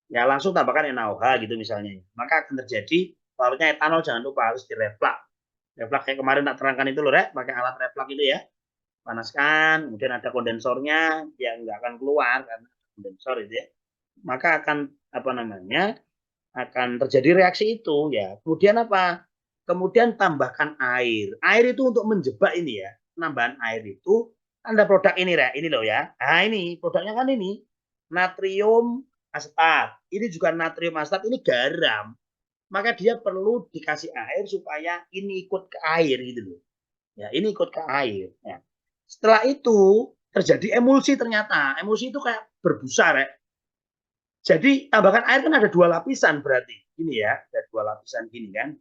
Speaker 1: Ya langsung tambahkan NaOH gitu misalnya. Maka akan terjadi larutnya etanol, jangan lupa harus direflux. Reflux kayak kemarin tak terangkan itu loh Rek, pakai alat reflux itu ya. Panaskan, kemudian ada kondensornya, yang nggak akan keluar karena kondensor itu ya. Maka akan apa namanya? Akan terjadi reaksi itu ya. Kemudian apa? Kemudian tambahkan air. Air itu untuk menjebak ini ya. Penambahan air itu ada produk ini Rek, ini loh ya. Nah, ini produknya kan ini natrium asetat. Ini juga natrium asetat, ini garam. Maka dia perlu dikasih air supaya ini ikut ke air gitu loh. Ya, ini ikut ke air ya. Setelah itu terjadi emulsi ternyata. Emulsi itu kayak berbusa Rek. Jadi tambahkan air kan ada 2 lapisan berarti. Ini ya, ada 2 lapisan gini kan.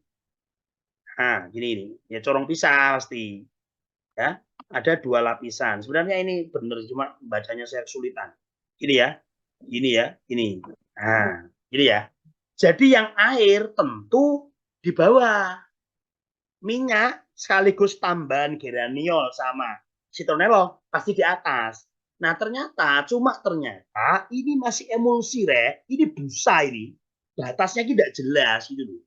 Speaker 1: Nah, gini. Ya corong pisah pasti. Ya, ada 2 lapisan. Sebenarnya ini benar cuma bacanya saya kesulitan. Gini ya. Ini. Nah, gini ya. Jadi yang air tentu di bawah. Minyak sekaligus tambahan geraniol sama citronelol pasti di atas. Nah, ternyata ini masih emulsi, Rek. Ini busa ini. Batasnya tidak jelas gitu loh.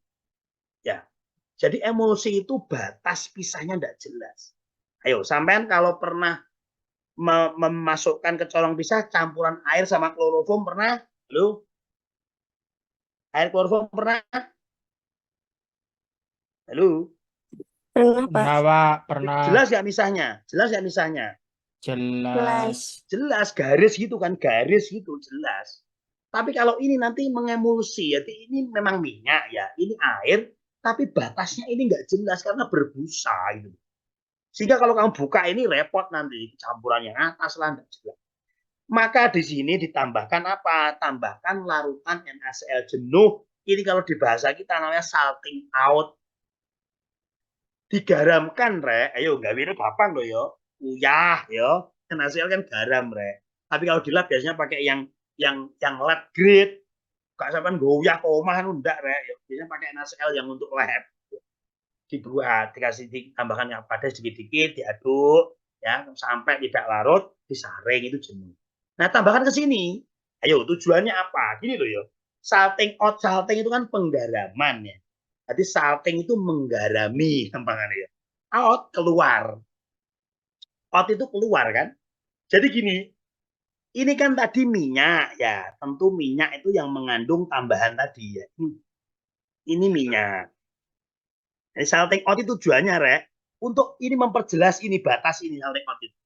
Speaker 1: Ya. Jadi emulsi itu batas pisahnya tidak jelas. Ayo, sampean kalau pernah memasukkan ke corong pisah campuran air sama kloroform pernah? Halo? Air kloroform pernah? Halo?
Speaker 4: Pernah, Pak.
Speaker 2: Pernah, Pak. Pernah.
Speaker 1: Jelas nggak misahnya? Jelas nggak misahnya?
Speaker 2: Jelas.
Speaker 1: Jelas, garis gitu kan, garis gitu, jelas. Tapi kalau ini nanti mengemulsi, ya ini memang minyak ya, ini air, tapi batasnya ini nggak jelas karena berbusa gitu. Sehingga kalau kamu buka ini repot nanti, campuran yang atas lah, nggak jelas. Maka di sini ditambahkan apa? Tambahkan larutan NaCl jenuh. Ini kalau di bahasa kita namanya salting out. Digaramkan, Rek. Ayo, nggak ini gampang loh yo. Uyah yo. NaCl kan garam, Rek. Tapi kalau di lab biasanya pakai yang lab grade. Gak sampai goyah koma enggak, Rek. Biasanya pakai NaCl yang untuk lab. Dibuat, dikasih tambahkan yang padas sedikit-sedikit, diaduk ya sampai tidak larut, disaring itu jenuh. Nah, tambahkan ke sini. Ayo, tujuannya apa? Gini loh ya. Salting out, salting itu kan penggaraman ya. Jadi salting itu menggarami tambahannya ya. Out keluar. Out itu keluar kan. Jadi gini, ini kan tadi minyak ya. Tentu minyak itu yang mengandung tambahan tadi ya. Ini minyak. Jadi salting out itu tujuannya, Rek, untuk ini memperjelas ini batas ini salting out itu.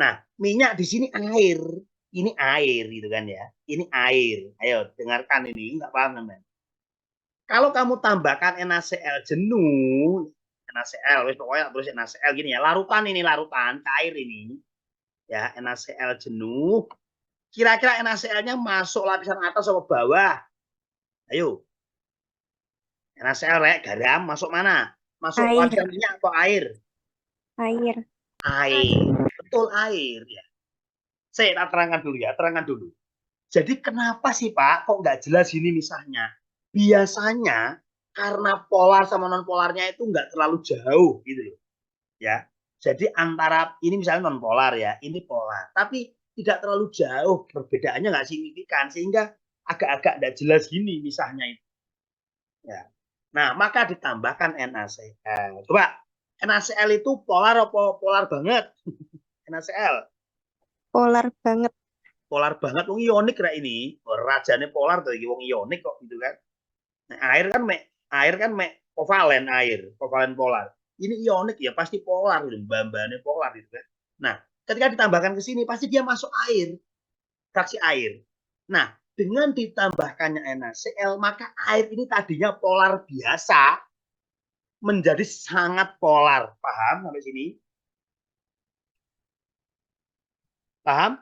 Speaker 1: Nah, minyak di sini air. Ini air gitu kan ya. Ini air. Ayo dengarkan ini, enggak paham teman. Kalau kamu tambahkan NaCl jenuh, NaCl, pokoknya terus NaCl gini ya, larutan ini, larutan cair ini. Ya, NaCl jenuh. Kira-kira NaCl-nya masuk lapisan atas atau bawah? Ayo. NaCl, Rek, garam masuk mana? Masuk
Speaker 4: Air.
Speaker 1: lapisan minyak atau air?
Speaker 4: Air.
Speaker 1: Air. Betul, air ya. Saya terangkan dulu ya, terangkan dulu. Jadi kenapa sih Pak, kok nggak jelas ini misahnya? Biasanya karena polar sama non polarnya itu nggak terlalu jauh gitu loh, ya. Jadi antara ini misalnya non polar ya, ini polar, tapi tidak terlalu jauh, perbedaannya nggak signifikan sehingga agak-agak nggak jelas gini misahnya itu. Ya. Nah, maka ditambahkan NaCl. Coba NaCl itu polar apa polar banget? NaCl.
Speaker 4: Polar banget.
Speaker 1: Polar banget, wong ionik ra ini. Rajane polar tuh wong ionik kok gitu kan. Nah, air kan kovalen air, kovalen polar. Ini ionik ya pasti polar gitu, mbambane polar gitu kan. Nah, ketika ditambahkan ke sini pasti dia masuk air, fraksi air. Nah, dengan ditambahkannya NaCl maka air ini tadinya polar biasa menjadi sangat polar. Paham sampai sini? Paham?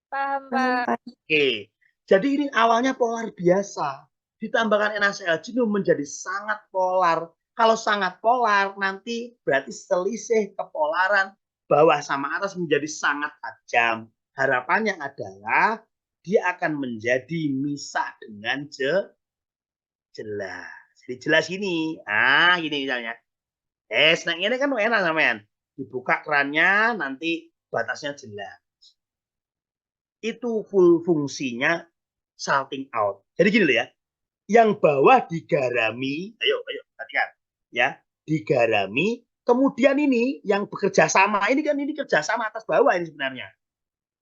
Speaker 3: Paham,
Speaker 4: Paham,
Speaker 3: Pak.
Speaker 4: Pak.
Speaker 1: Oke. Jadi ini awalnya polar biasa. Ditambahkan NaCl jenuh menjadi sangat polar. Kalau sangat polar nanti berarti selisih kepolaran bawah sama atas menjadi sangat tajam. Harapannya adalah dia akan menjadi misah dengan jelas. Jadi jelas ini. Ah, gini misalnya. Snack ini kan enak sampean. Dibuka kerannya nanti batasnya jelas. Itu full fungsinya salting out. Jadi gini loh ya, yang bawah digarami, ayo perhatikan ya, digarami, kemudian ini yang bekerja sama, ini kan ini kerjasama atas bawah ini sebenarnya.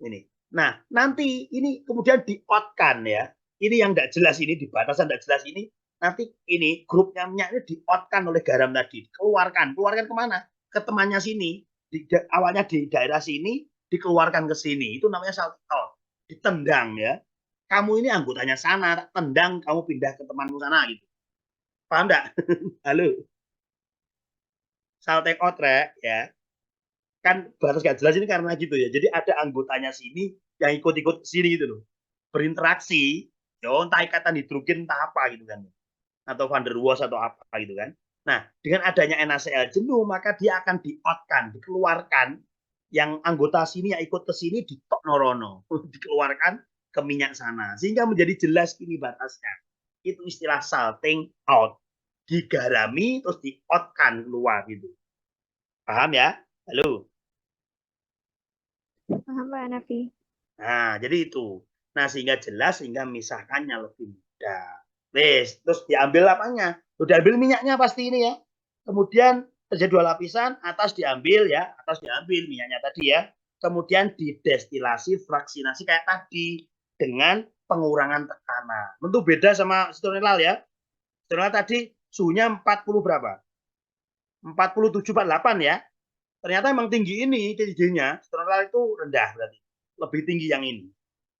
Speaker 1: Ini. Nah, nanti ini kemudian di-out-kan ya. Ini yang tidak jelas ini, di batasan tidak jelas ini, nanti ini grupnya minyaknya di-out-kan oleh garam tadi, keluarkan kemana? Ke temannya sini, awalnya di daerah sini, dikeluarkan ke sini, itu namanya salting out, ditendang ya. Kamu ini anggotanya sana, tendang, kamu pindah ke temanmu sana gitu. Paham enggak? Halo. Salting out, Rek, ya. Kan batas gak jelas ini karena gitu ya. Jadi ada anggotanya sini yang ikut-ikut sini gitu loh. Berinteraksi, ya entah ikatan hidrogen entah apa gitu kan. Atau van der Waals atau apa gitu kan. Nah, dengan adanya NaCl jenuh, maka dia akan di-out-kan, dikeluarkan. Yang anggota sini yang ikut ke sini ditok norono, dikeluarkan ke minyak sana. Sehingga menjadi jelas ini batasnya. Itu istilah salting out. Digarami terus di-out-kan keluar gitu. Paham ya? Halo.
Speaker 4: Paham, Pak Hanafi.
Speaker 1: Nah, jadi itu. Nah, sehingga jelas, sehingga misahkannya lebih mudah. Wes, terus diambil apanya? Udah ambil minyaknya pasti ini ya. Kemudian terjadi dua lapisan, atas diambil ya, atas diambil minyaknya tadi ya. Kemudian didestilasi, fraksinasi kayak tadi dengan pengurangan tekanan. Tentu beda sama citronelal ya. Citronelal tadi suhunya 40 berapa? 47, 48 ya. Ternyata emang tinggi ini TJ-nya, citronellal itu rendah berarti. Lebih tinggi yang ini.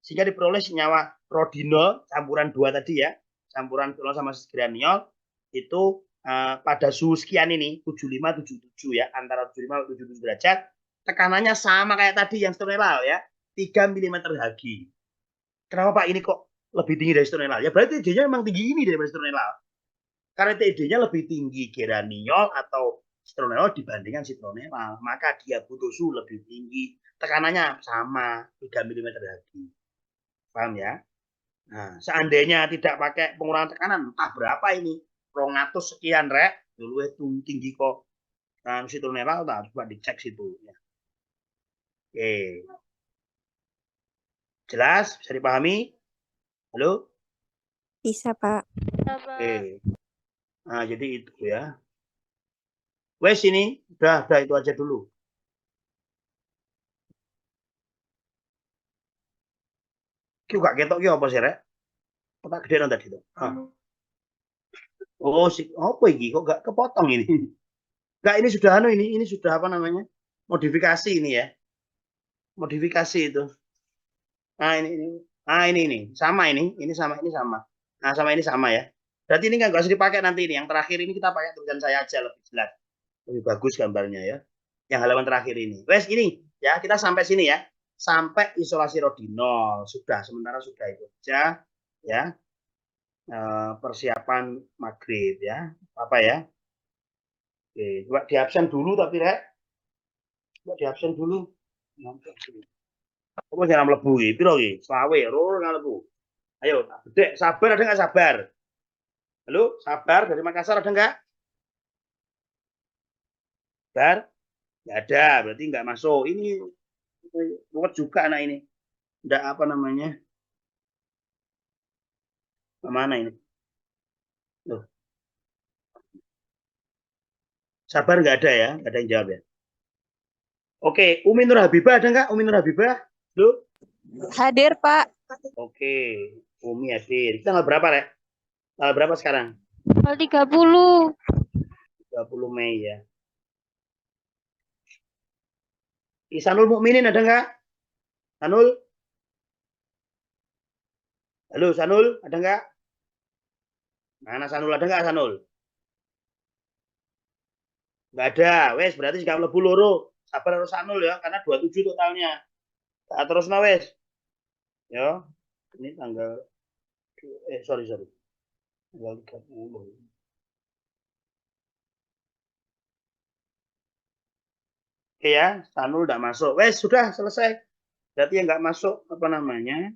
Speaker 1: Sehingga diperoleh senyawa rodinol campuran 2 tadi ya. Campuran fenol sama geraniol itu pada suhu sekian ini 75 77 ya, antara 75 77 derajat. Tekanannya sama kayak tadi yang citronellal ya. 3 mm Hg. Kenapa Pak ini kok lebih tinggi dari citronellal? Ya berarti TJ-nya memang tinggi ini daripada citronellal. Karena TJ-nya lebih tinggi geraniol atau citronellal dibandingkan citronellal, maka dia butuh suhu lebih tinggi. Tekanannya sama 3 mm Hg. Paham ya? Nah, seandainya tidak pakai pengurangan tekanan, entah berapa ini, 200 sekian rek, dulu itu tinggi kok. Nah, citronellal tak coba dicek situ ya. Oke. Jelas? Bisa dipahami? Halo?
Speaker 4: Bisa, Pak.
Speaker 1: Oke. Nah, jadi itu ya. Wes ini, udah itu aja dulu. Ki gak ketok ki apa sih rek? Petak gede nang tadi tuh. Oh, apa iki kok gak kepotong ini? Enggak, ini sudah ini sudah apa namanya? Modifikasi ini ya. Modifikasi itu. Nah, ini. Ah, ini. Sama ini sama ini sama. Nah, sama ini sama ya. Berarti ini nggak usah dipakai nanti ini. Yang terakhir ini kita pakai tulisan saya aja lebih jelas. Lebih bagus gambarnya ya. Yang halaman terakhir ini. Wes ini ya, kita sampai sini ya. Sampai isolasi rodinol. Sudah, sementara sudah itu aja ya. Persiapan maghrib ya. Apa ya? Oke, coba di absen dulu tapi rek. Coba di absen dulu. Apa jangan mlebu iki? Piro iki? Selawe, roro nggak mlebu. Ayo, Dek, sabar ada nggak sabar? Halo, sabar dari Makassar ada nggak? Sabar? Nggak ada, berarti nggak masuk. Ini ruwet juga anak ini. Nggak apa namanya? Mana ini? Loh, sabar nggak ada ya? Nggak ada yang jawab ya? Oke, Umi Nur Habibah ada nggak? Umi Nur Habibah? Halo?
Speaker 3: Hadir, Pak.
Speaker 1: Oke, Umi hadir. Kita tanggal berapa, Rek? Tanggal berapa sekarang?
Speaker 3: Tanggal 30.
Speaker 1: 30 Mei ya. Ihsanul Mukminin ada nggak? Sanul? Halo, Sanul, ada nggak? Mana Sanul, ada nggak Sanul? Nggak ada. Wes, berarti jika mlebu loro. Sabar harus Sanul ya, karena 27 totalnya. Terus no wes. Ya. Ini tanggal sorry. Tanggal 30. Oke ya, Sanul nggak masuk. Wes, sudah selesai. Berarti yang nggak masuk apa namanya?